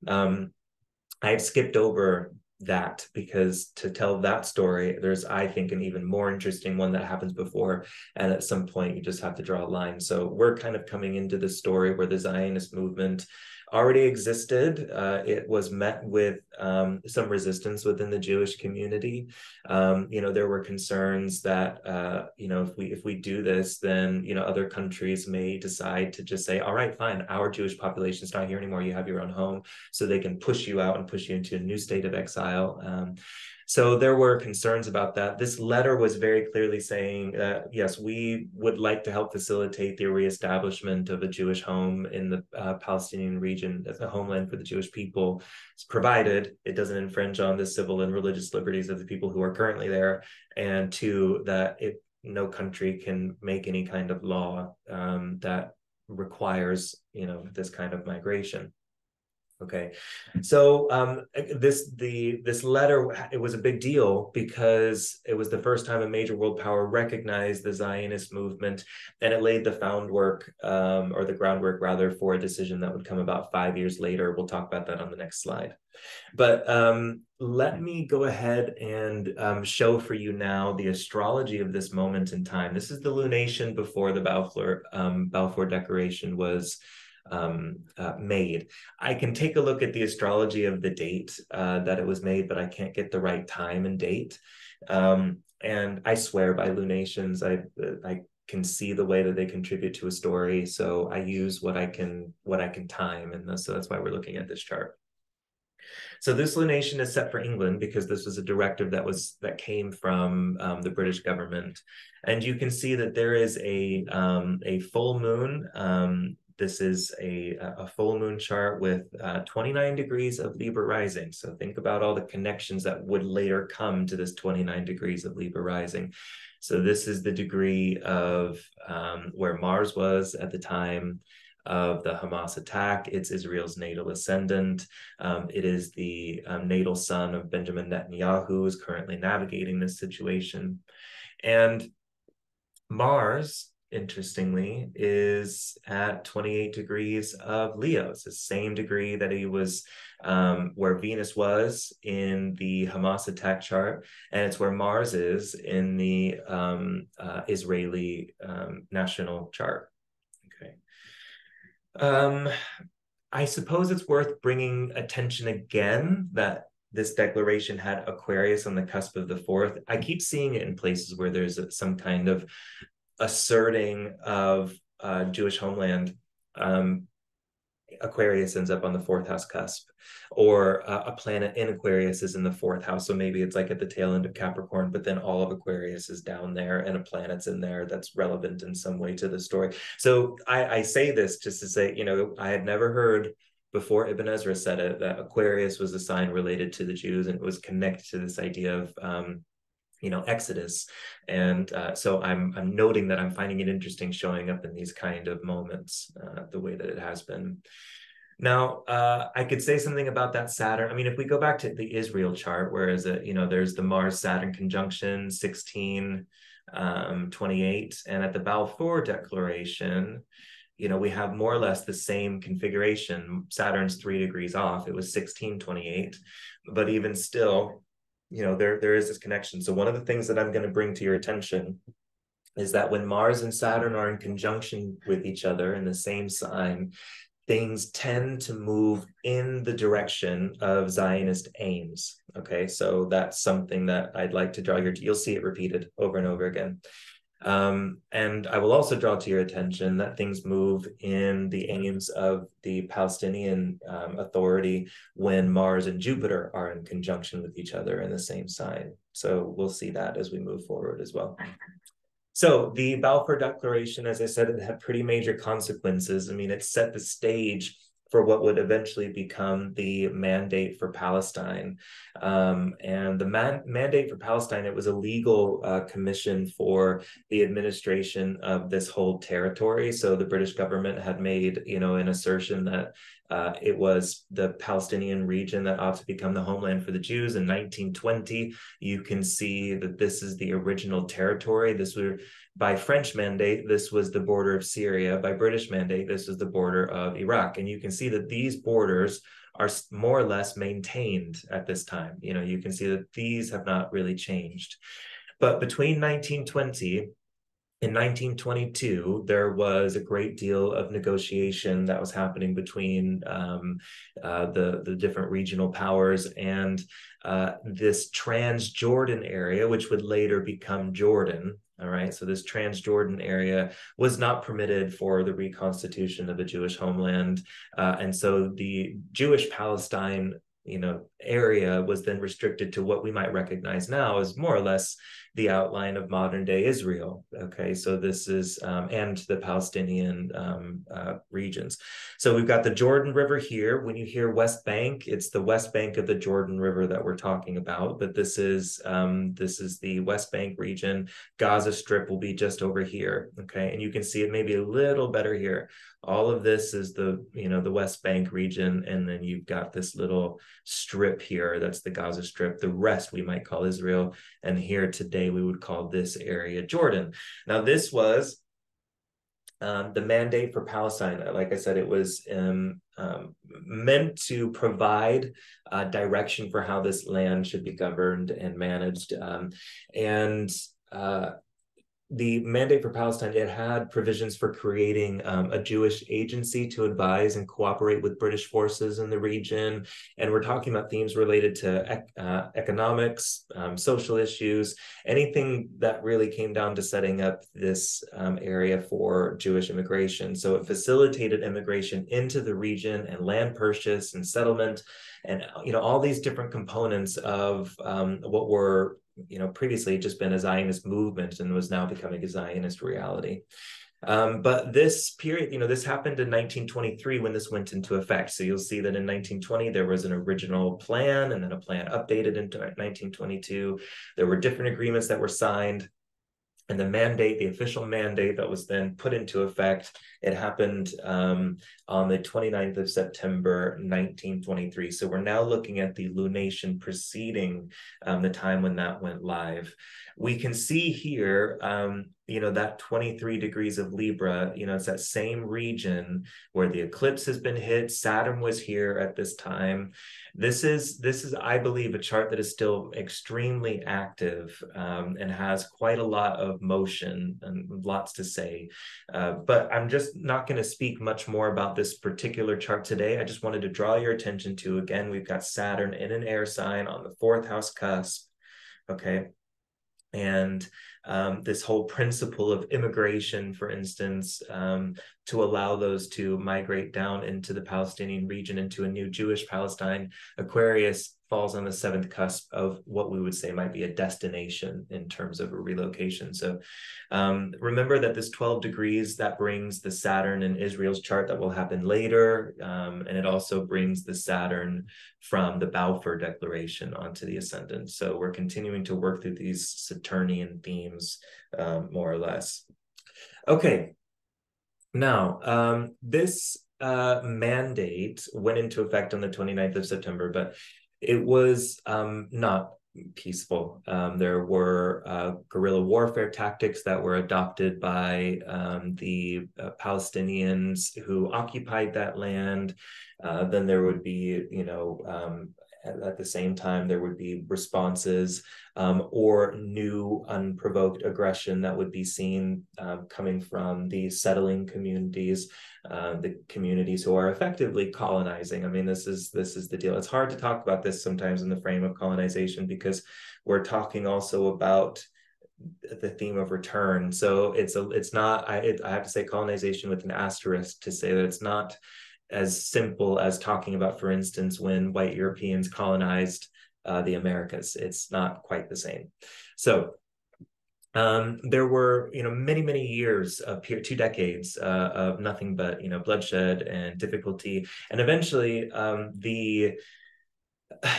S1: I've skipped over that because to tell that story, there's, I think, an even more interesting one that happens before, and at some point you just have to draw a line. So we're kind of coming into the story where the Zionist movement already existed. It was met with some resistance within the Jewish community. There were concerns that if we do this, then other countries may decide to just say, all right, fine, our Jewish population is not here anymore. You have your own home, so they can push you out and push you into a new state of exile. So there were concerns about that. This letter was very clearly saying, yes, we would like to help facilitate the reestablishment of a Jewish home in the Palestinian region as a homeland for the Jewish people, provided it doesn't infringe on the civil and religious liberties of the people who are currently there, and two, that no country can make any kind of law that requires, this kind of migration. Okay, so this letter, it was a big deal because it was the first time a major world power recognized the Zionist movement, and it laid the groundwork rather, for a decision that would come about 5 years later. We'll talk about that on the next slide. But let me go ahead and show for you now the astrology of this moment in time. This is the lunation before the Balfour Declaration was made. I can take a look at the astrology of the date that it was made, but I can't get the right time and date. And I swear by lunations. I can see the way that they contribute to a story, so I use what I can time, and so that's why we're looking at this chart. So this lunation is set for England because this was a directive that came from the British government, and you can see that there is a full moon. This is a full moon chart with 29 degrees of Libra rising. So think about all the connections that would later come to this 29 degrees of Libra rising. So this is the degree of where Mars was at the time of the Hamas attack. It's Israel's natal ascendant. It is the natal son of Benjamin Netanyahu, who is currently navigating this situation. And Mars, interestingly, is at 28 degrees of Leo. It's the same degree that he was, where Venus was in the Hamas attack chart, and it's where Mars is in the Israeli national chart. Okay. I suppose it's worth bringing attention again that this declaration had Aquarius on the cusp of the fourth. I keep seeing it in places where there's some kind of asserting of Jewish homeland. Aquarius ends up on the fourth house cusp, or a planet in Aquarius is in the fourth house. So maybe it's like at the tail end of Capricorn, but then all of Aquarius is down there and a planet's in there that's relevant in some way to the story. So I say this just to say, I had never heard before Ibn Ezra said it, that Aquarius was a sign related to the Jews, and it was connected to this idea of Exodus. And so I'm noting that I'm finding it interesting showing up in these kind of moments, the way that it has been. Now, I could say something about that Saturn. I mean, if we go back to the Israel chart, whereas there's the Mars-Saturn conjunction, 1628, and at the Balfour Declaration, we have more or less the same configuration. Saturn's 3 degrees off. It was 1628, but even still, there is this connection. So one of the things that I'm going to bring to your attention is that when Mars and Saturn are in conjunction with each other in the same sign, things tend to move in the direction of Zionist aims. Okay, so that's something that I'd like to draw you'll see it repeated over and over again. And I will also draw to your attention that things move in the aims of the Palestinian Authority when Mars and Jupiter are in conjunction with each other in the same sign. So we'll see that as we move forward as well. So the Balfour Declaration, as I said, it had pretty major consequences. I mean, it set the stage for what would eventually become the Mandate for Palestine. And the Mandate for Palestine, it was a legal commission for the administration of this whole territory. So the British government had made, an assertion that it was the Palestinian region that ought to become the homeland for the Jews. In 1920, you can see that this is the original territory. This was, by French mandate, this was the border of Syria. By British mandate, this was the border of Iraq. And you can see that these borders are more or less maintained at this time. You can see that these have not really changed. But between 1920 in 1922, there was a great deal of negotiation that was happening between the different regional powers, and this Transjordan area, which would later become Jordan. All right, so this Transjordan area was not permitted for the reconstitution of a Jewish homeland. And so the Jewish Palestine, area was then restricted to what we might recognize now as more or less the outline of modern day Israel. Okay, so this is, and the Palestinian regions. So we've got the Jordan River here. When you hear West Bank, it's the West Bank of the Jordan River that we're talking about, but this is the West Bank region. Gaza Strip will be just over here, okay? And you can see it maybe a little better here. All of this is the West Bank region, and then you've got this little strip here, that's the Gaza Strip. The rest we might call Israel, and here today we would call this area Jordan. Now this was the mandate for Palestine. Like I said, it was meant to provide direction for how this land should be governed and managed. The mandate for Palestine, it had provisions for creating a Jewish agency to advise and cooperate with British forces in the region. And we're talking about themes related to economics, social issues, anything that really came down to setting up this area for Jewish immigration. So it facilitated immigration into the region and land purchase and settlement, and all these different components of what were previously just been a Zionist movement and was now becoming a Zionist reality. But this period, this happened in 1923 when this went into effect. So you'll see that in 1920, there was an original plan, and then a plan updated into 1922. There were different agreements that were signed. And the mandate, the official mandate that was then put into effect, it happened on the 29th of September, 1923. So we're now looking at the lunation preceding the time when that went live. We can see here, that 23 degrees of Libra, it's that same region where the eclipse has been hit. Saturn was here at this time. This is, I believe, a chart that is still extremely active and has quite a lot of motion and lots to say. But I'm just not going to speak much more about this particular chart today. I just wanted to draw your attention to, again, we've got Saturn in an air sign on the 4th house cusp, okay? And this whole principle of immigration, for instance, to allow those to migrate down into the Palestinian region, into a new Jewish Palestine. Aquarius falls on the 7th cusp of what we would say might be a destination in terms of a relocation. So remember that this 12 degrees, that brings the Saturn in Israel's chart that will happen later. And it also brings the Saturn from the Balfour Declaration onto the ascendant. So we're continuing to work through these Saturnian themes, more or less. Okay, now this mandate went into effect on the 29th of September, but it was not peaceful. There were guerrilla warfare tactics that were adopted by the Palestinians who occupied that land. Then there would be, at the same time, there would be responses or new unprovoked aggression that would be seen coming from the settling communities, the communities who are effectively colonizing. I mean, this is the deal. It's hard to talk about this sometimes in the frame of colonization because we're talking also about the theme of return. So it's not, I have to say colonization with an asterisk to say that it's not as simple as talking about, for instance, when white Europeans colonized the Americas. It's not quite the same. So there were, many years of 2 decades of nothing but, bloodshed and difficulty. And eventually the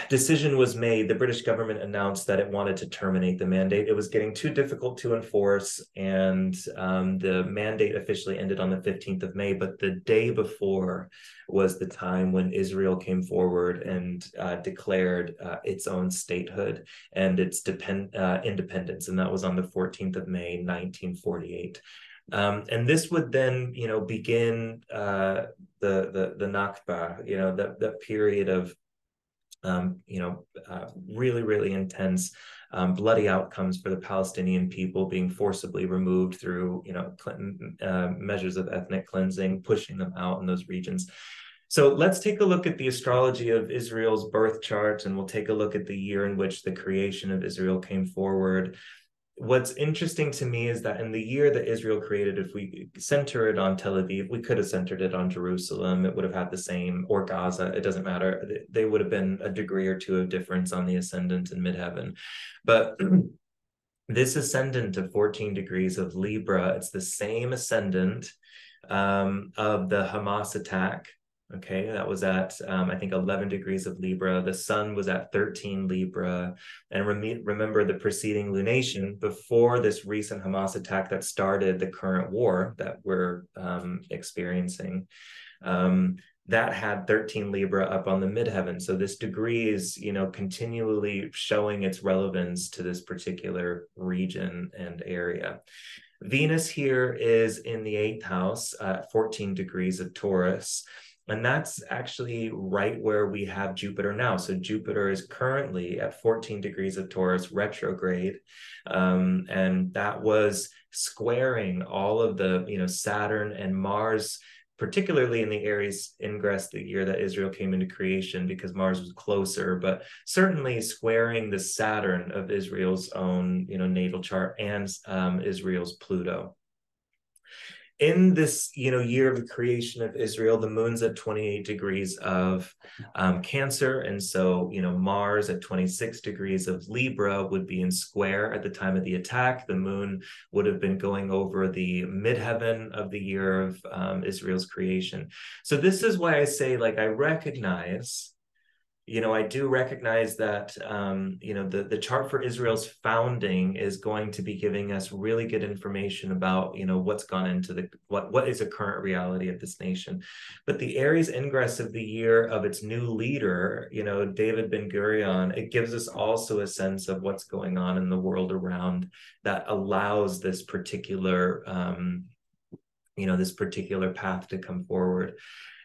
S1: decision was made. The British government announced that it wanted to terminate the mandate. It was getting too difficult to enforce, and the mandate officially ended on the 15th of May. But the day before was the time when Israel came forward and declared its own statehood and its independence, and that was on the 14th of May, 1948. And this would then, begin the Nakba, that period of really intense, bloody outcomes for the Palestinian people, being forcibly removed through, measures of ethnic cleansing, pushing them out in those regions. So let's take a look at the astrology of Israel's birth chart, and we'll take a look at the year in which the creation of Israel came forward. what's interesting to me is that in the year that Israel created, if we center it on Tel Aviv, we could have centered it on Jerusalem. It would have had the same, or Gaza, it doesn't matter. They would have been a degree or two of difference on the ascendant and midheaven. But this ascendant of 14 degrees of Libra, it's the same ascendant of the Hamas attack. Okay, that was at, I think, 11 degrees of Libra. The sun was at 13 Libra. And remember the preceding lunation before this recent Hamas attack that started the current war that we're experiencing. That had 13 Libra up on the midheaven. So this degree is, continually showing its relevance to this particular region and area. Venus here is in the 8th house, 14 degrees of Taurus. And that's actually right where we have Jupiter now. So Jupiter is currently at 14 degrees of Taurus retrograde. And that was squaring all of the, Saturn and Mars, particularly in the Aries ingress the year that Israel came into creation, because Mars was closer, but certainly squaring the Saturn of Israel's own, natal chart and Israel's Pluto. In this, year of the creation of Israel, the moon's at 28 degrees of Cancer. And so, Mars at 26 degrees of Libra would be in square at the time of the attack. The moon would have been going over the midheaven of the year of Israel's creation. So this is why I say, I recognize, I do recognize that, the chart for Israel's founding is going to be giving us really good information about, what's gone into what is a current reality of this nation. But the Aries ingress of the year of its new leader, David Ben-Gurion, it gives us also a sense of what's going on in the world around that allows this particular, this particular path to come forward.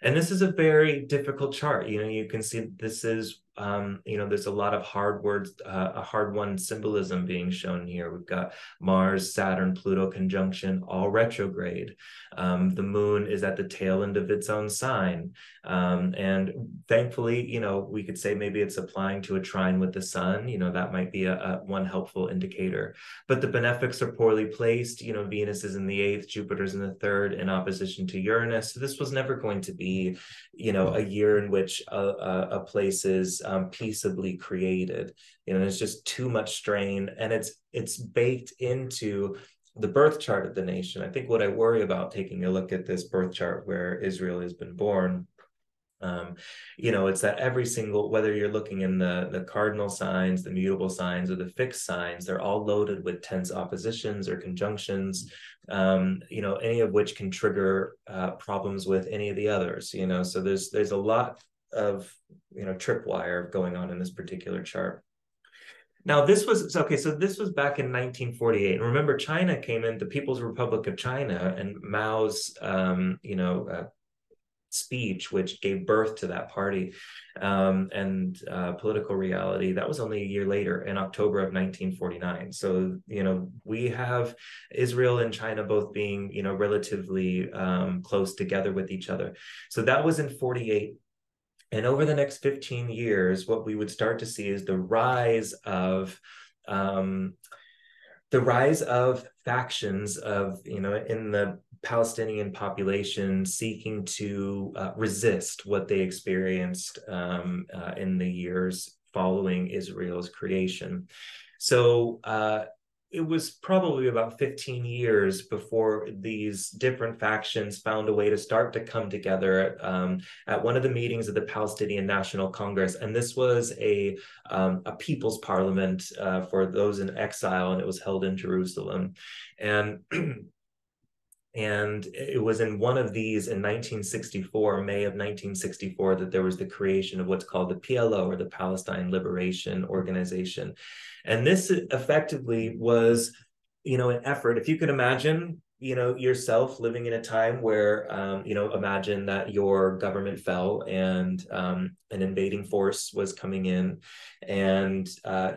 S1: And this is a very difficult chart. You can see this is, there's a lot of hard words, a hard-won symbolism being shown here. We've got Mars, Saturn, Pluto conjunction, all retrograde. The moon is at the tail end of its own sign. And thankfully, we could say maybe it's applying to a trine with the sun. That might be a one helpful indicator. But the benefics are poorly placed. Venus is in the 8th, Jupiter's in the 3rd in opposition to Uranus. So this was never going to be, a year in which a place is peaceably created. There's just too much strain, and it's baked into the birth chart of the nation. I think what I worry about taking a look at this birth chart where Israel has been born, it's that every single, whether you're looking in the cardinal signs, the mutable signs, or the fixed signs, they're all loaded with tense oppositions or conjunctions, any of which can trigger problems with any of the others, so there's a lot of, tripwire going on in this particular chart. Now, this was back in 1948. And remember, China came in, the People's Republic of China, and Mao's, speech, which gave birth to that party and political reality. That was only a year later, in October of 1949. So, we have Israel and China both being, relatively close together with each other. So that was in 48. And over the next 15 years, what we would start to see is the rise of factions of, in the Palestinian population seeking to resist what they experienced in the years following Israel's creation. So it was probably about 15 years before these different factions found a way to start to come together at one of the meetings of the Palestinian National Congress. And this was a people's parliament for those in exile, and it was held in Jerusalem. And it was in one of these in 1964, May of 1964, that there was the creation of what's called the PLO, or the Palestine Liberation Organization. And this effectively was, an effort, if you could imagine, yourself living in a time where, imagine that your government fell and an invading force was coming in, and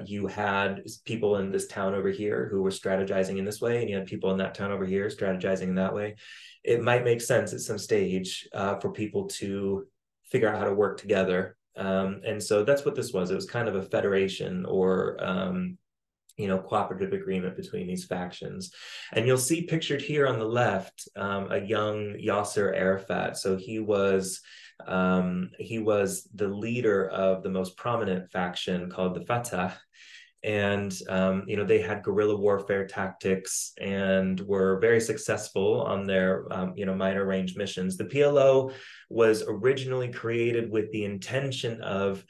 S1: you had people in this town over here who were strategizing in this way, and you had people in that town over here strategizing in that way. It might make sense at some stage for people to figure out how to work together. And so that's what this was. It was kind of a federation, or cooperative agreement between these factions. And you'll see pictured here on the left a young Yasser Arafat. So he was the leader of the most prominent faction called the Fatah. And they had guerrilla warfare tactics and were very successful on their minor range missions. The PLO was originally created with the intention of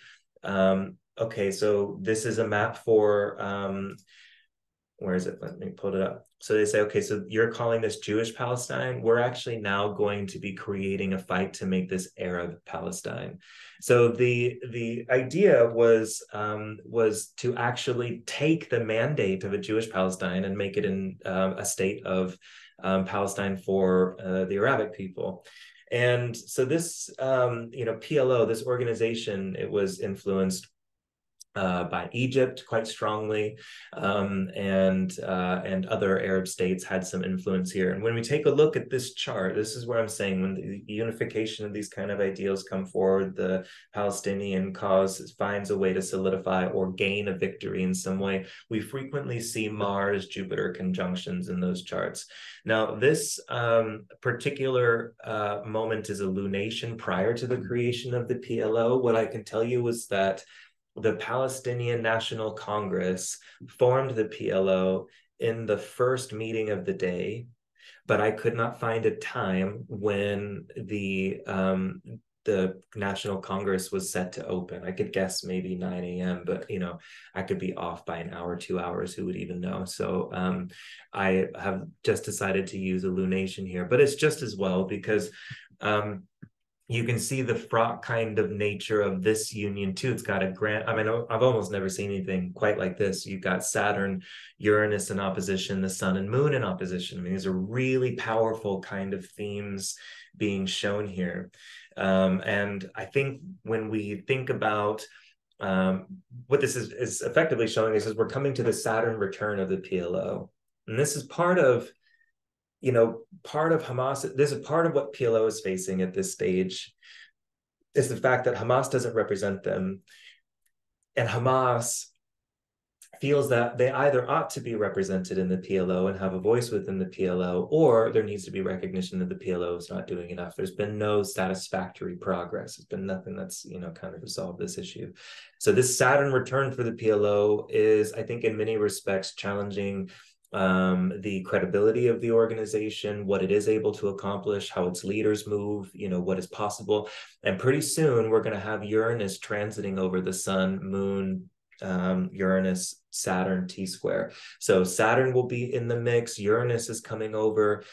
S1: okay, so this is a map for where is it? Let me pull it up. So they say, okay, so you're calling this Jewish Palestine. We're actually now going to be creating a fight to make this Arab Palestine. So the idea was to actually take the mandate of a Jewish Palestine and make it in a state of Palestine for the Arabic people. And so this PLO, this organization, it was influenced by Egypt quite strongly, and other Arab states had some influence here. And when we take a look at this chart, this is where I'm saying when the unification of these kind of ideals come forward, the Palestinian cause finds a way to solidify or gain a victory in some way. We frequently see Mars, Jupiter conjunctions in those charts. Now, this particular moment is a lunation prior to the creation of the PLO. What I can tell you is that the Palestinian National Congress formed the PLO in the first meeting of the day, but I could not find a time when the National Congress was set to open. I could guess maybe 9 a.m., but I could be off by an hour, 2 hours, who would even know? So I have just decided to use a lunation here, but it's just as well because you can see the fraught kind of nature of this union too. It's got a grand, I mean, I've almost never seen anything quite like this. You've got Saturn, Uranus in opposition, the sun and moon in opposition. I mean, these are really powerful kind of themes being shown here. And I think when we think about what this is effectively showing us is we're coming to the Saturn return of the PLO. And this is part of Hamas, this is part of what PLO is facing at this stage, is the fact that Hamas doesn't represent them. And Hamas feels that they either ought to be represented in the PLO and have a voice within the PLO, or there needs to be recognition that the PLO is not doing enough. There's been no satisfactory progress. There's been nothing that's, kind of resolved this issue. So this Saturn return for the PLO is, I think, in many respects challenging the credibility of the organization, what it is able to accomplish, how its leaders move, what is possible. And pretty soon we're going to have Uranus transiting over the sun, moon, Uranus, Saturn, T-square. So Saturn will be in the mix. Uranus is coming over.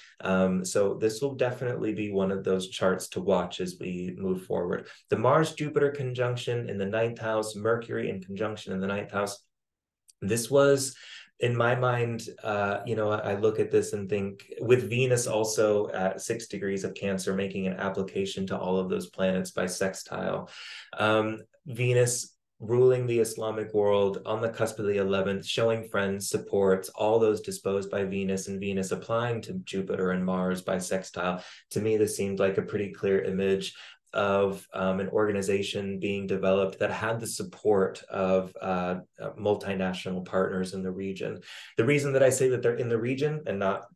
S1: So this will definitely be one of those charts to watch as we move forward. The Mars-Jupiter conjunction in the 9th house, Mercury in conjunction in the 9th house. This was, in my mind, I look at this and think, with Venus also at 6 degrees of Cancer, making an application to all of those planets by sextile. Venus ruling the Islamic world on the cusp of the 11th, showing friends, supports, all those disposed by Venus, and Venus applying to Jupiter and Mars by sextile. To me, this seemed like a pretty clear image of an organization being developed that had the support of multinational partners in the region. The reason that I say that they're in the region and not,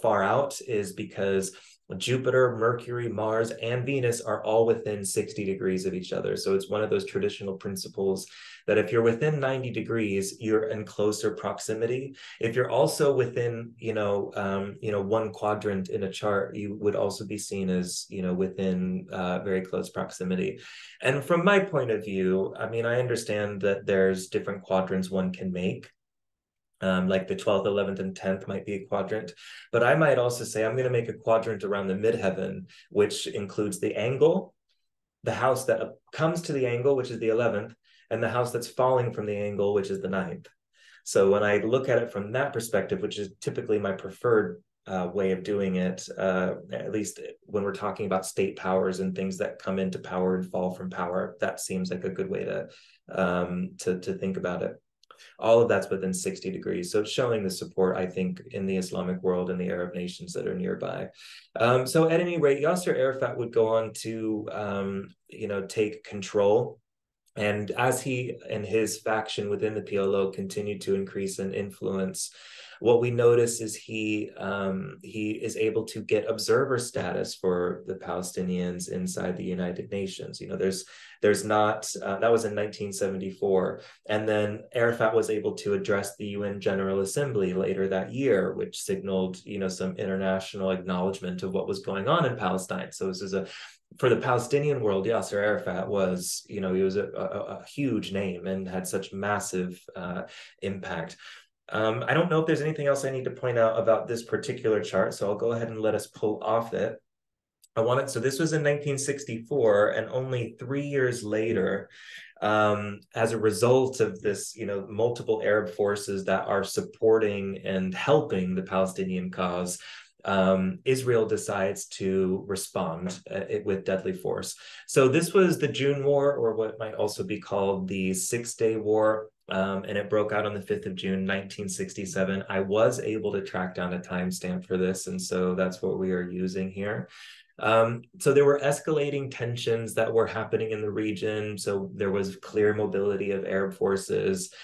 S1: far out is because Jupiter, Mercury, Mars, and Venus are all within 60 degrees of each other. So it's one of those traditional principles that if you're within 90 degrees, you're in closer proximity. If you're also within, one quadrant in a chart, you would also be seen as, within very close proximity. And from my point of view, I mean, I understand that there's different quadrants one can make. Like the 12th, 11th, and 10th might be a quadrant. But I might also say I'm going to make a quadrant around the midheaven, which includes the angle, the house that comes to the angle, which is the 11th, and the house that's falling from the angle, which is the 9th. So when I look at it from that perspective, which is typically my preferred way of doing it, at least when we're talking about state powers and things that come into power and fall from power, that seems like a good way to think about it. All of that's within 60 degrees. So it's showing the support, I think, in the Islamic world and the Arab nations that are nearby. So at any rate, Yasser Arafat would go on to, take control And as he and his faction within the PLO continued to increase in influence, what we notice is he is able to get observer status for the Palestinians inside the United Nations. You know, there's not that was in 1974, and then Arafat was able to address the UN General Assembly later that year, which signaled, you know, some international acknowledgement of what was going on in Palestine. So this is a for the Palestinian world, Yasser Arafat was, you know, he was a huge name and had such massive impact. I don't know if there's anything else I need to point out about this particular chart, so I'll go ahead and let us pull off it. So this was in 1964, and only 3 years later, as a result of this, you know, multiple Arab forces that are supporting and helping the Palestinian cause, Israel decides to respond with deadly force. So this was the June War, or what might also be called the Six-Day War. And it broke out on the 5th of June, 1967. I was able to track down a timestamp for this, and so that's what we are using here. So there were escalating tensions that were happening in the region. So there was clear mobility of Arab forces.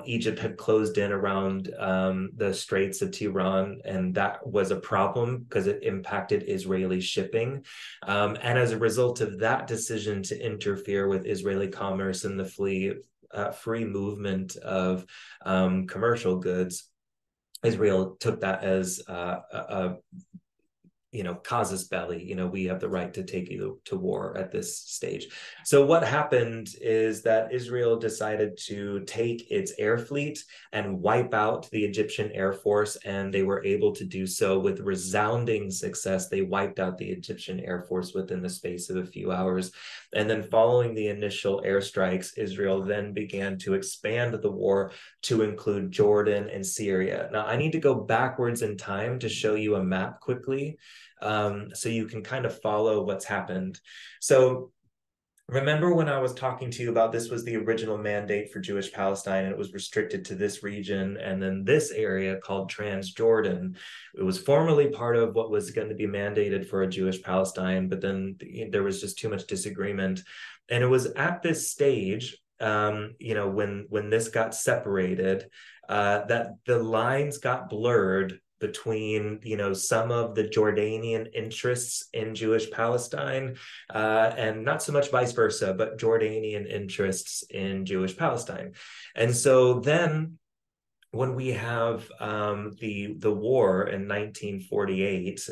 S1: Egypt had closed in around the Straits of Tiran, and that was a problem because it impacted Israeli shipping. And as a result of that decision to interfere with Israeli commerce and the free movement of commercial goods, Israel took that as a you know, casus belli, you know, we have the right to take you to war at this stage. So what happened is that Israel decided to take its air fleet and wipe out the Egyptian Air Force, and they were able to do so with resounding success. They wiped out the Egyptian Air Force within the space of a few hours. And then following the initial airstrikes, Israel then began to expand the war to include Jordan and Syria. Now, I need to go backwards in time to show you a map quickly, so you can kind of follow what's happened. So remember when I was talking to you about this was the original mandate for Jewish Palestine, and it was restricted to this region and then this area called Transjordan. It was formerly part of what was going to be mandated for a Jewish Palestine, but then there was just too much disagreement. And it was at this stage, you know, when this got separated, that the lines got blurred between, you know, some of the Jordanian interests in Jewish Palestine, and not so much vice versa, but Jordanian interests in Jewish Palestine. And so then when we have the war in 1948,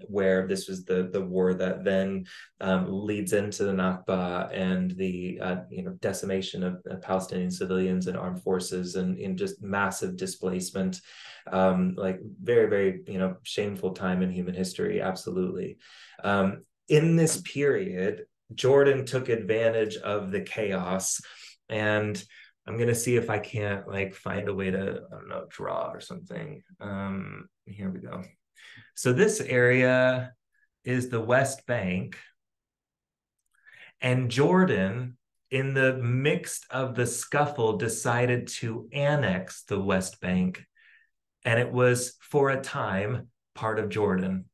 S1: where this was the war that then leads into the Nakba and the you know, decimation of Palestinian civilians and armed forces, and in just massive displacement, like very, very, you know, shameful time in human history, absolutely. In this period, Jordan took advantage of the chaos, and I'm going to see if I can't like find a way to, I don't know, draw or something. Here we go. So this area is the West Bank, and Jordan, in the midst of the scuffle, decided to annex the West Bank, and it was for a time part of Jordan.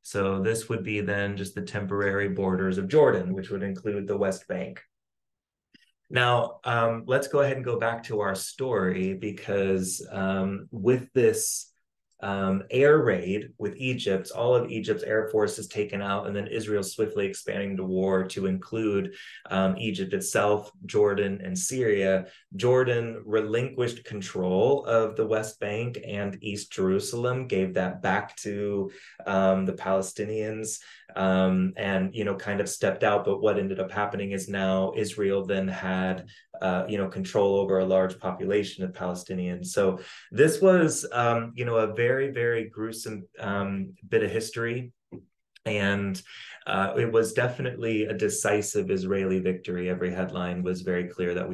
S1: So this would be then just the temporary borders of Jordan, which would include the West Bank. Now, let's go ahead and go back to our story, because with this air raid with Egypt, all of Egypt's air force is taken out, and then Israel swiftly expanding the war to include Egypt itself, Jordan, and Syria. Jordan relinquished control of the West Bank and East Jerusalem, gave that back to the Palestinians, and, you know, kind of stepped out. But what ended up happening is now Israel then had you know, control over a large population of Palestinians. So this was, you know, a very, very gruesome bit of history. And it was definitely a decisive Israeli victory. Every headline was very clear that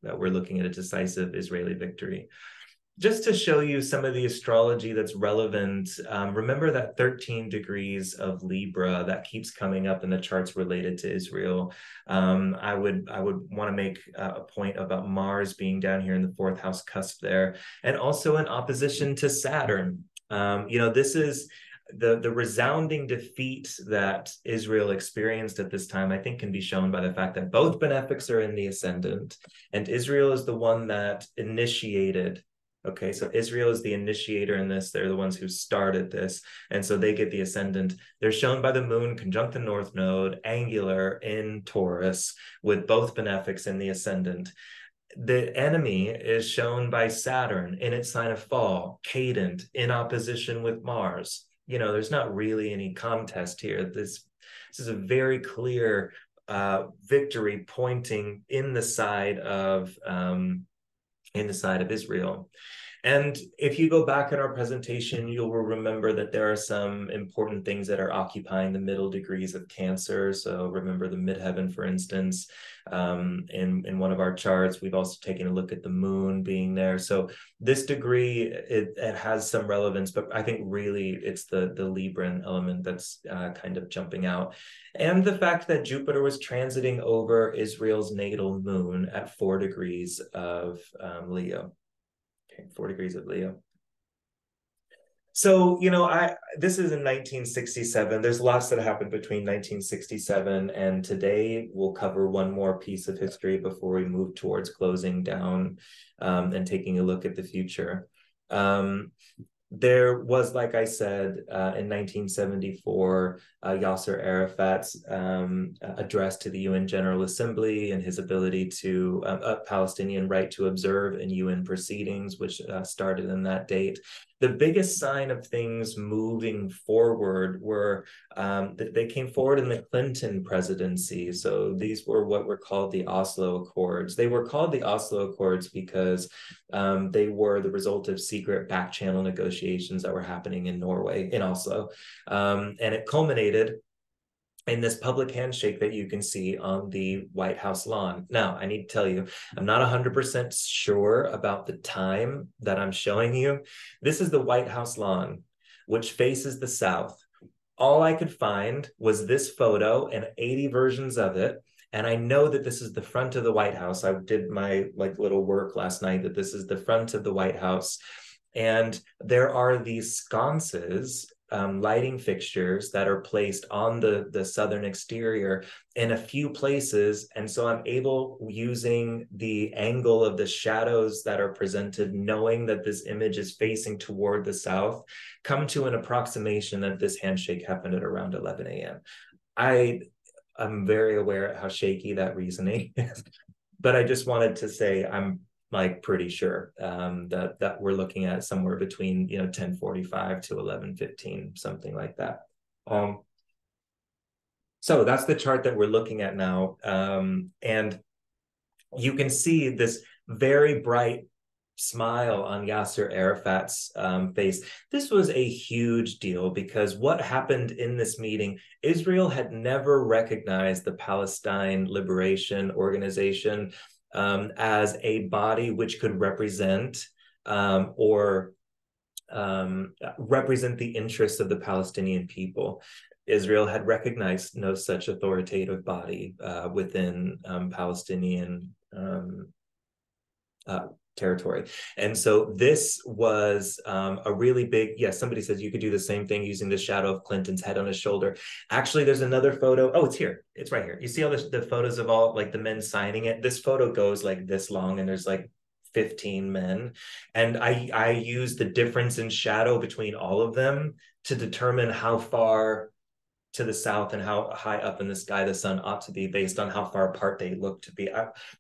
S1: that we're looking at a decisive Israeli victory. Just to show you some of the astrology that's relevant, remember that 13 degrees of Libra that keeps coming up in the charts related to Israel. I would want to make a point about Mars being down here in the fourth house cusp there, and also in opposition to Saturn. You know, this is the resounding defeat that Israel experienced at this time, I think, can be shown by the fact that both benefics are in the ascendant, and Israel is the one that initiated. Okay, so Israel is the initiator in this. They're the ones who started this, and so they get the ascendant. They're shown by the moon conjunct the north node, angular in Taurus, with both benefics in the ascendant. The enemy is shown by Saturn in its sign of fall, cadent, in opposition with Mars. There's not really any contest here. This is a very clear victory pointing in the side of Israel. And if you go back in our presentation, you will remember that there are some important things that are occupying the middle degrees of Cancer. So remember the midheaven, for instance, in one of our charts. We've also taken a look at the moon being there. So this degree, it has some relevance, but I think really it's the Libran element that's kind of jumping out. And the fact that Jupiter was transiting over Israel's natal moon at 4 degrees of Leo. Okay, 4 degrees of Leo. So, this is in 1967. There's lots that happened between 1967 and today. We'll cover one more piece of history before we move towards closing down and taking a look at the future. There was, like I said, in 1974, Yasser Arafat's address to the UN General Assembly and his ability to, a Palestinian right to observe in UN proceedings, which started in that date. The biggest sign of things moving forward were that they came forward in the Clinton presidency. So these were what were called the Oslo Accords. They were called the Oslo Accords because they were the result of secret back channel negotiations that were happening in Norway, in Oslo. And it culminated in this public handshake that you can see on the White House lawn. Now, I need to tell you, I'm not 100% sure about the time that I'm showing you. This is the White House lawn, which faces the south. All I could find was this photo and 80 versions of it. And I know that this is the front of the White House. I did my little work last night that this is the front of the White House. And there are these sconces, lighting fixtures that are placed on the southern exterior in a few places. And so I'm able, using the angle of the shadows that are presented, knowing that this image is facing toward the south, come to an approximation that this handshake happened at around 11 a.m. I'm very aware of how shaky that reasoning is, but I just wanted to say I'm pretty sure that we're looking at somewhere between 10:45 to 11:15, something like that. So that's the chart that we're looking at now, and you can see this very bright smile on Yasser Arafat's face. This was a huge deal because what happened in this meeting, Israel had never recognized the Palestine Liberation Organization as a body which could represent represent the interests of the Palestinian people. Israel had recognized no such authoritative body within Palestinian territory. And so this was a really big, yes, somebody says you could do the same thing using the shadow of Clinton's head on his shoulder. Actually, there's another photo. Oh, it's here. It's right here. You see all the photos of all the men signing it? This photo goes this long and there's 15 men. And I use the difference in shadow between all of them to determine how far to the south and how high up in the sky the sun ought to be based on how far apart they look to be.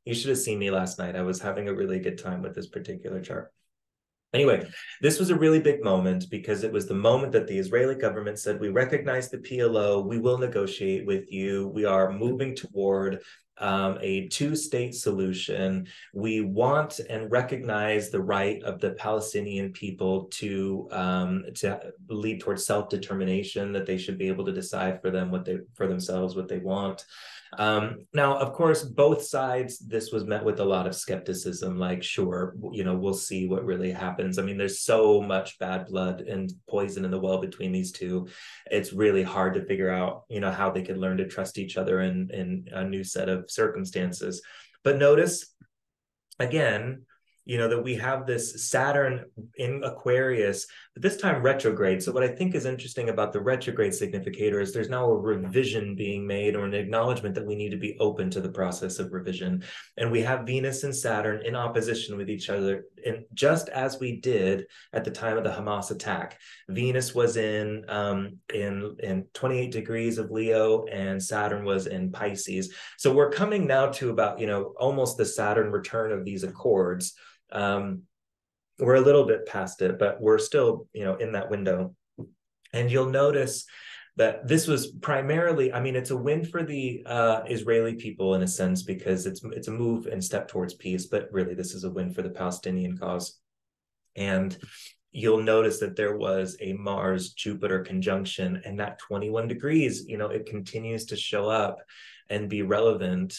S1: You should have seen me last night. I was having a really good time with this particular chart. Anyway, this was a really big moment because it was the moment that the Israeli government said, we recognize the PLO, we will negotiate with you, we are moving toward a two-state solution. We want and recognize the right of the Palestinian people to lead towards self-determination, that they should be able to decide for themselves what they want. Now, of course, both sides, this was met with a lot of skepticism, sure, we'll see what really happens. I mean, there's so much bad blood and poison in the well between these two. It's really hard to figure out, how they could learn to trust each other in a new set of circumstances. But notice, again, that we have this Saturn in Aquarius but this time retrograde. So what I think is interesting about the retrograde significator is there's now a revision being made, or an acknowledgement that we need to be open to the process of revision. And we have Venus and Saturn in opposition with each other, and just as we did at the time of the Hamas attack. Venus was in 28 degrees of Leo, and Saturn was in Pisces. So we're coming now to about, almost the Saturn return of these accords. We're a little bit past it, but we're still, in that window. And you'll notice that this was primarily, I mean, it's a win for the Israeli people in a sense, because it's a move and step towards peace, but really this is a win for the Palestinian cause. And you'll notice that there was a Mars-Jupiter conjunction, and that 21 degrees, it continues to show up and be relevant.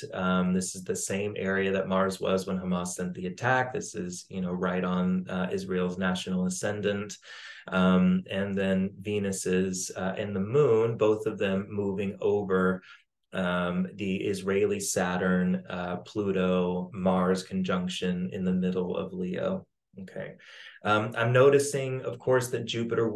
S1: This is the same area that Mars was when Hamas sent the attack. This is, right on Israel's national ascendant. And then Venus is and the moon, both of them moving over the Israeli Saturn, Pluto, Mars conjunction in the middle of Leo. Okay. I'm noticing, of course, that Jupiter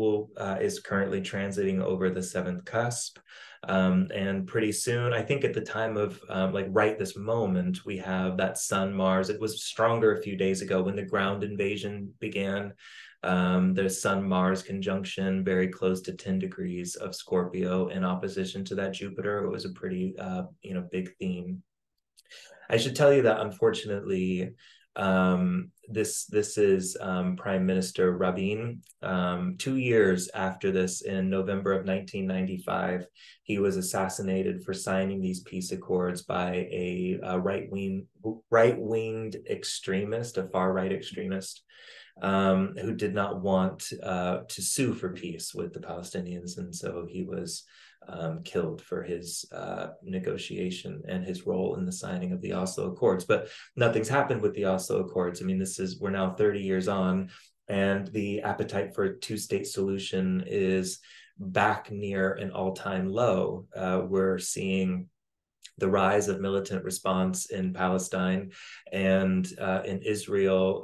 S1: is currently transiting over the seventh cusp. And pretty soon, I think at the time of right this moment, we have that Sun Mars. It was stronger a few days ago when the ground invasion began. There's Sun Mars conjunction very close to 10 degrees of Scorpio in opposition to that Jupiter. It was a pretty big theme. I should tell you that unfortunately, this is Prime Minister Rabin. 2 years after this, in November of 1995, he was assassinated for signing these peace accords by a right-winged extremist, a far-right extremist, who did not want to sue for peace with the Palestinians, and so he was killed for his negotiation and his role in the signing of the Oslo Accords. But nothing's happened with the Oslo Accords. I mean, we're now 30 years on, and the appetite for a two-state solution is back near an all-time low. We're seeing the rise of militant response in Palestine, and in Israel,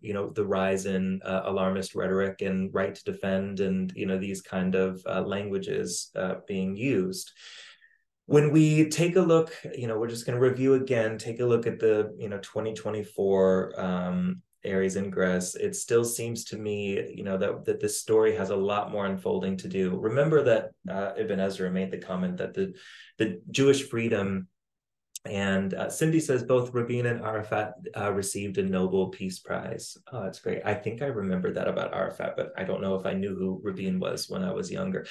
S1: the rise in alarmist rhetoric and right to defend, and these kind of languages being used. When we take a look, we're just going to review again, take a look at the 2024 Aries ingress. It still seems to me, that this story has a lot more unfolding to do. Remember that Ibn Ezra made the comment that the Jewish freedom, and Cindy says both Rabin and Arafat received a Nobel Peace Prize. Oh, that's great. I think I remember that about Arafat, but I don't know if I knew who Rabin was when I was younger.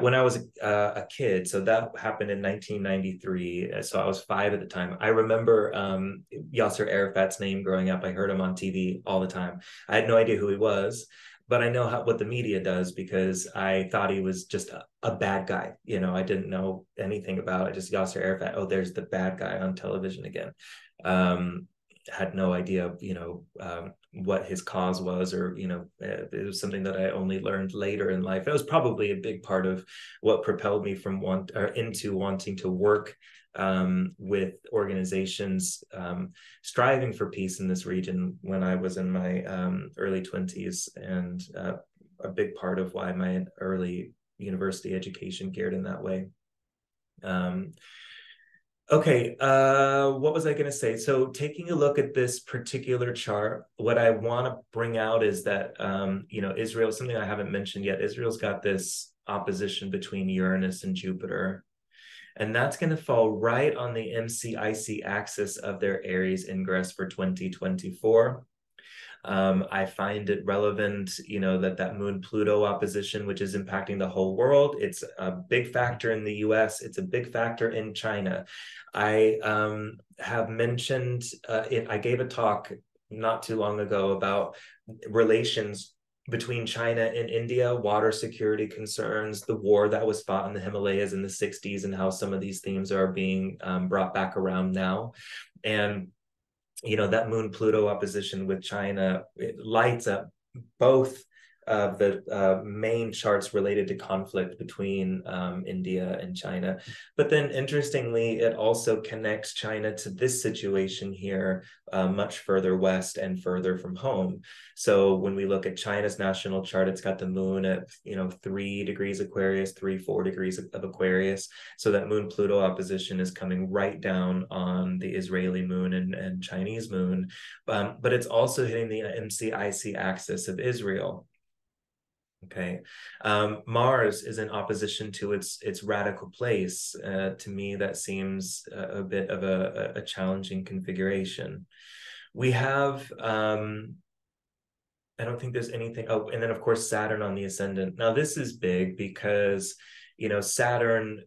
S1: When I was a kid, so that happened in 1993, so I was 5 at the time. I remember Yasser Arafat's name growing up. I heard him on TV all the time. I had no idea who he was, but I know what the media does, because I thought he was just a bad guy. I didn't know anything about it. Just Yasser Arafat. Oh, there's the bad guy on television again. Had no idea, what his cause was, or, it was something that I only learned later in life. It was probably a big part of what propelled me into wanting to work with organizations striving for peace in this region when I was in my early 20s, and a big part of why my early university education geared in that way. Okay, what was I going to say? So taking a look at this particular chart, what I want to bring out is that, Israel, something I haven't mentioned yet, Israel's got this opposition between Uranus and Jupiter. And that's going to fall right on the MCIC axis of their Aries ingress for 2024. I find it relevant, that Moon-Pluto opposition, which is impacting the whole world. It's a big factor in the US. It's a big factor in China. I have mentioned, I gave a talk not too long ago about relations between China and India, water security concerns, the war that was fought in the Himalayas in the 60s, and how some of these themes are being brought back around now. And, that Moon-Pluto opposition with China, it lights up both of the main charts related to conflict between India and China. But then interestingly, it also connects China to this situation here, much further west and further from home. So when we look at China's national chart, it's got the moon at 3 degrees Aquarius, 4 degrees of Aquarius. So that moon Pluto opposition is coming right down on the Israeli moon and Chinese moon. But it's also hitting the MCIC axis of Israel. Okay. Mars is in opposition to its radical place. To me, that seems a bit of a challenging configuration. We have, I don't think there's anything. Oh, and then of course, Saturn on the ascendant. Now, this is big because, Saturn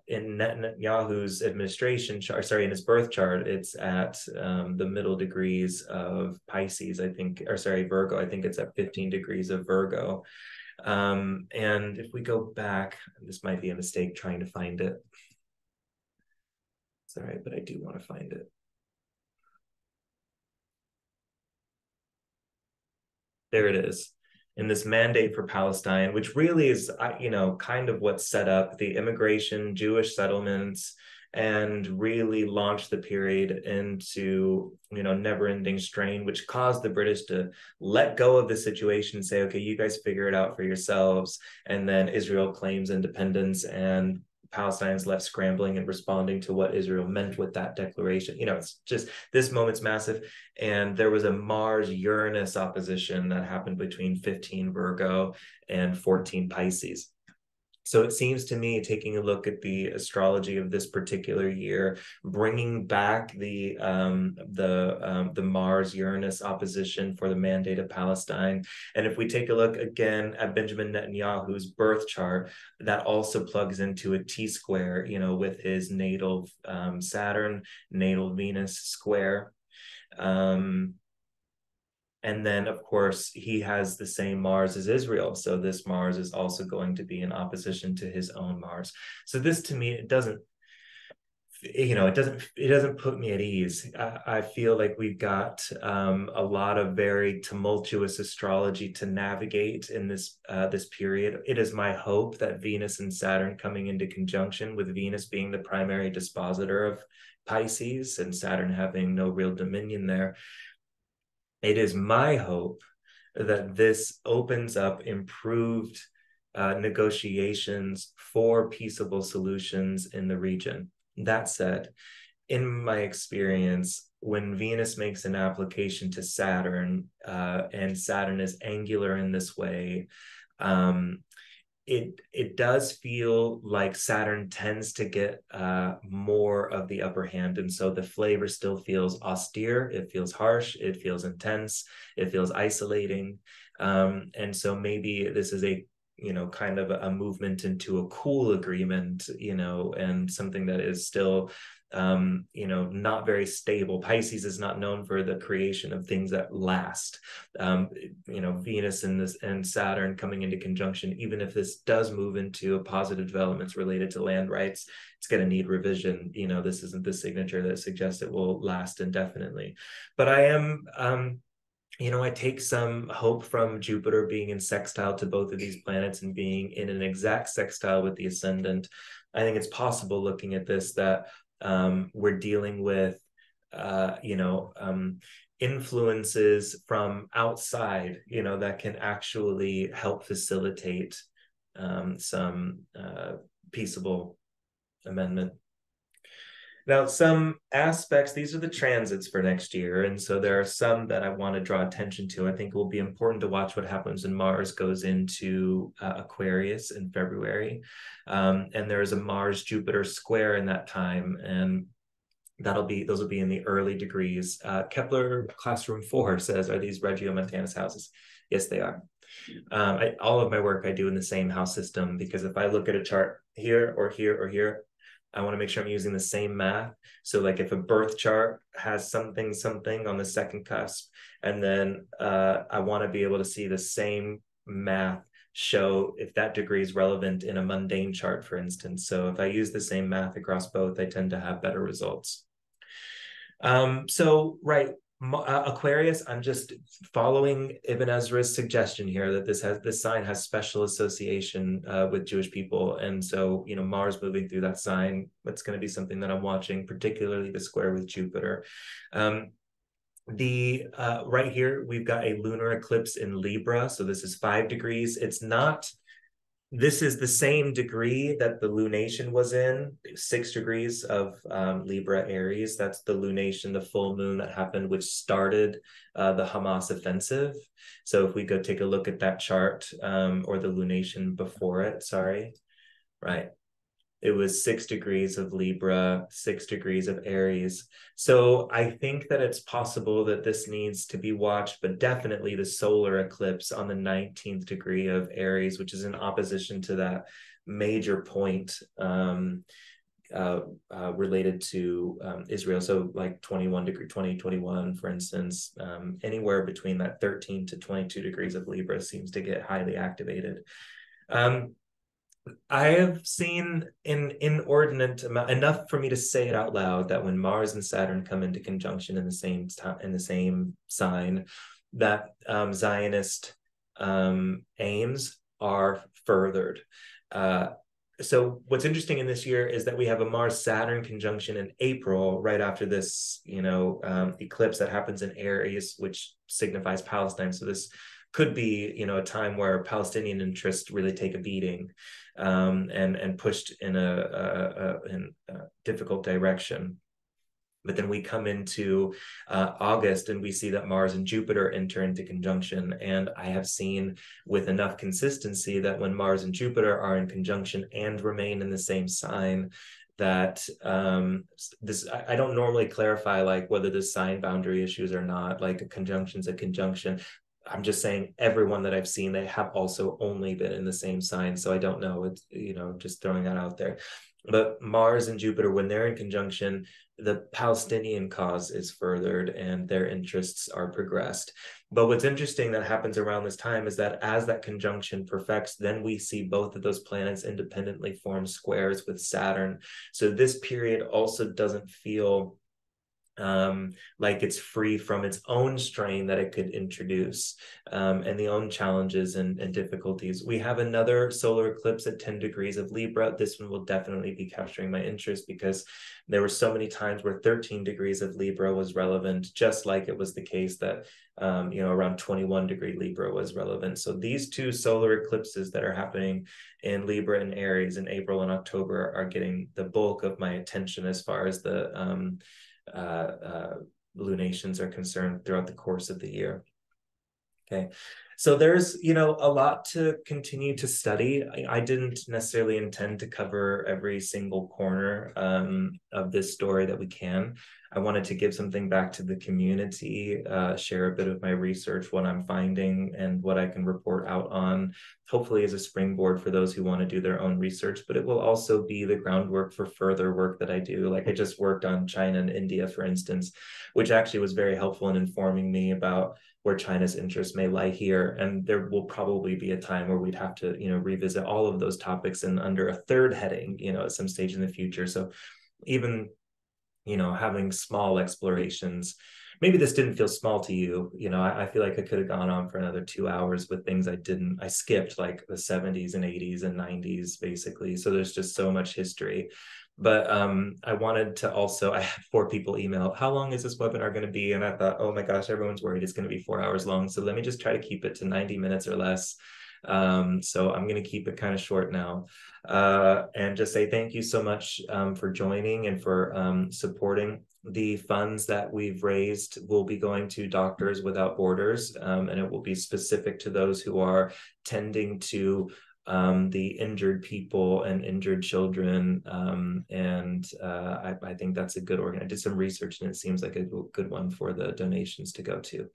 S1: in Netanyahu's administration chart, sorry, in his birth chart, it's at the middle degrees of Pisces, I think, or sorry, Virgo. I think it's at 15 degrees of Virgo. And if we go back, this might be a mistake trying to find it. It's all right, but I do want to find it. There it is. In this mandate for Palestine, which really is, kind of what set up the immigration, Jewish settlements, and really launched the period into, never-ending strain, which caused the British to let go of the situation and say, okay, you guys figure it out for yourselves. And then Israel claims independence, and Palestine's left scrambling and responding to what Israel meant with that declaration. It's just, this moment's massive. And there was a Mars-Uranus opposition that happened between 15 Virgo and 14 Pisces. So it seems to me, taking a look at the astrology of this particular year, bringing back the Mars-Uranus opposition for the mandate of Palestine. And if we take a look again at Benjamin Netanyahu's birth chart, that also plugs into a T-square, with his natal Saturn, natal Venus square. And then, of course, he has the same Mars as Israel. So this Mars is also going to be in opposition to his own Mars. So this, to me, it doesn't put me at ease. I feel like we've got a lot of very tumultuous astrology to navigate in this period. It is my hope that Venus and Saturn coming into conjunction, with Venus being the primary dispositor of Pisces and Saturn having no real dominion there, it is my hope that this opens up improved negotiations for peaceable solutions in the region. That said, in my experience, when Venus makes an application to Saturn, and Saturn is angular in this way, it does feel like Saturn tends to get more of the upper hand. And so the flavor still feels austere, it feels harsh, it feels intense, it feels isolating. And so maybe this is a kind of a movement into a cool agreement, and something that is still not very stable. Pisces is not known for the creation of things that last. Venus and Saturn coming into conjunction, even if this does move into positive developments related to land rights, it's going to need revision. This isn't the signature that suggests it will last indefinitely. But I am, I take some hope from Jupiter being in sextile to both of these planets and being in an exact sextile with the ascendant. I think it's possible, looking at this, that we're dealing with, influences from outside, that can actually help facilitate some peaceable amendment. Now, some aspects, these are the transits for next year. And so there are some that I want to draw attention to. I think it will be important to watch what happens when Mars goes into Aquarius in February. And there is a Mars-Jupiter square in that time. And those will be in the early degrees. Kepler Classroom 4 says, are these Regiomontanus houses? Yes, they are. All of my work I do in the same house system, because if I look at a chart here or here or here, I want to make sure I'm using the same math. So like if a birth chart has something on the second cusp, and then I want to be able to see the same math show if that degree is relevant in a mundane chart, for instance. So if I use the same math across both, I tend to have better results. Right, Aquarius, I'm just following Ibn Ezra's suggestion here that this sign has special association with Jewish people, and so Mars moving through that sign, that's going to be something that I'm watching, particularly the square with Jupiter. The right here we've got a lunar eclipse in Libra, so this is 5 degrees. It's not. This is the same degree that the lunation was in, 6 degrees of Libra Aries. That's the lunation, the full moon that happened, which started the Hamas offensive. So if we go take a look at that chart, or the lunation before it, sorry, right. It was 6 degrees of Libra, 6 degrees of Aries. So I think that it's possible that this needs to be watched, but definitely the solar eclipse on the 19th degree of Aries, which is in opposition to that major point related to Israel. So like 2021, for instance, anywhere between that 13 to 22 degrees of Libra seems to get highly activated. I have seen an inordinate amount, enough for me to say it out loud, that when Mars and Saturn come into conjunction in the same time, in the same sign, that Zionist aims are furthered. So what's interesting in this year is that we have a Mars-Saturn conjunction in April, right after this, eclipse that happens in Aries, which signifies Palestine. So this could be, a time where Palestinian interests really take a beating, and pushed in a difficult direction. But then we come into August and we see that Mars and Jupiter enter into conjunction. And I have seen with enough consistency that when Mars and Jupiter are in conjunction and remain in the same sign, that this, I don't normally clarify like whether there's sign boundary issues or not, like a conjunction's a conjunction. I'm just saying everyone that I've seen, they have also only been in the same sign. So I don't know. It's, just throwing that out there. But Mars and Jupiter, when they're in conjunction, the Palestinian cause is furthered and their interests are progressed. But what's interesting that happens around this time is that as that conjunction perfects, then we see both of those planets independently form squares with Saturn. So this period also doesn't feel like it's free from its own strain that it could introduce, and the own challenges and difficulties. We have another solar eclipse at 10 degrees of Libra. This one will definitely be capturing my interest because there were so many times where 13 degrees of Libra was relevant, just like it was the case that around 21 degree Libra was relevant. So these two solar eclipses that are happening in Libra and Aries in April and October are getting the bulk of my attention as far as the lunations are concerned throughout the course of the year. Okay, so there's a lot to continue to study. I didn't necessarily intend to cover every single corner of this story that we can. I wanted to give something back to the community, share a bit of my research, what I'm finding and what I can report out on, hopefully as a springboard for those who want to do their own research, but it will also be the groundwork for further work that I do. Like I just worked on China and India, for instance, which actually was very helpful in informing me about where China's interests may lie here. And there will probably be a time where we'd have to, revisit all of those topics and under a third heading, at some stage in the future. So even, having small explorations, maybe this didn't feel small to you. I feel like I could have gone on for another 2 hours with things I skipped like the 70s and 80s and 90s, basically. So there's just so much history. But I wanted to also, I had 4 people email, how long is this webinar going to be? And I thought, oh my gosh, everyone's worried it's going to be 4 hours long. So let me just try to keep it to 90 minutes or less. So I'm going to keep it kind of short now, and just say thank you so much for joining and for supporting. The funds that we've raised will be going to Doctors Without Borders, and it will be specific to those who are tending to the injured people and injured children. I think that's a good organ. I did some research and it seems like a good one for the donations to go to.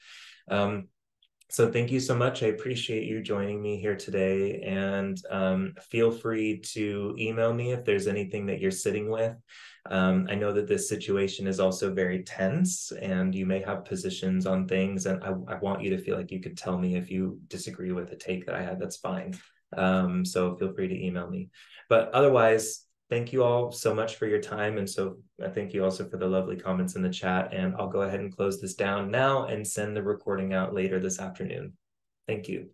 S1: So thank you so much. I appreciate you joining me here today, and feel free to email me if there's anything that you're sitting with. I know that this situation is also very tense and you may have positions on things, and I want you to feel like you could tell me if you disagree with a take that I had. That's fine. So feel free to email me. But otherwise, thank you all so much for your time. And so I thank you also for the lovely comments in the chat. And I'll go ahead and close this down now and send the recording out later this afternoon. Thank you.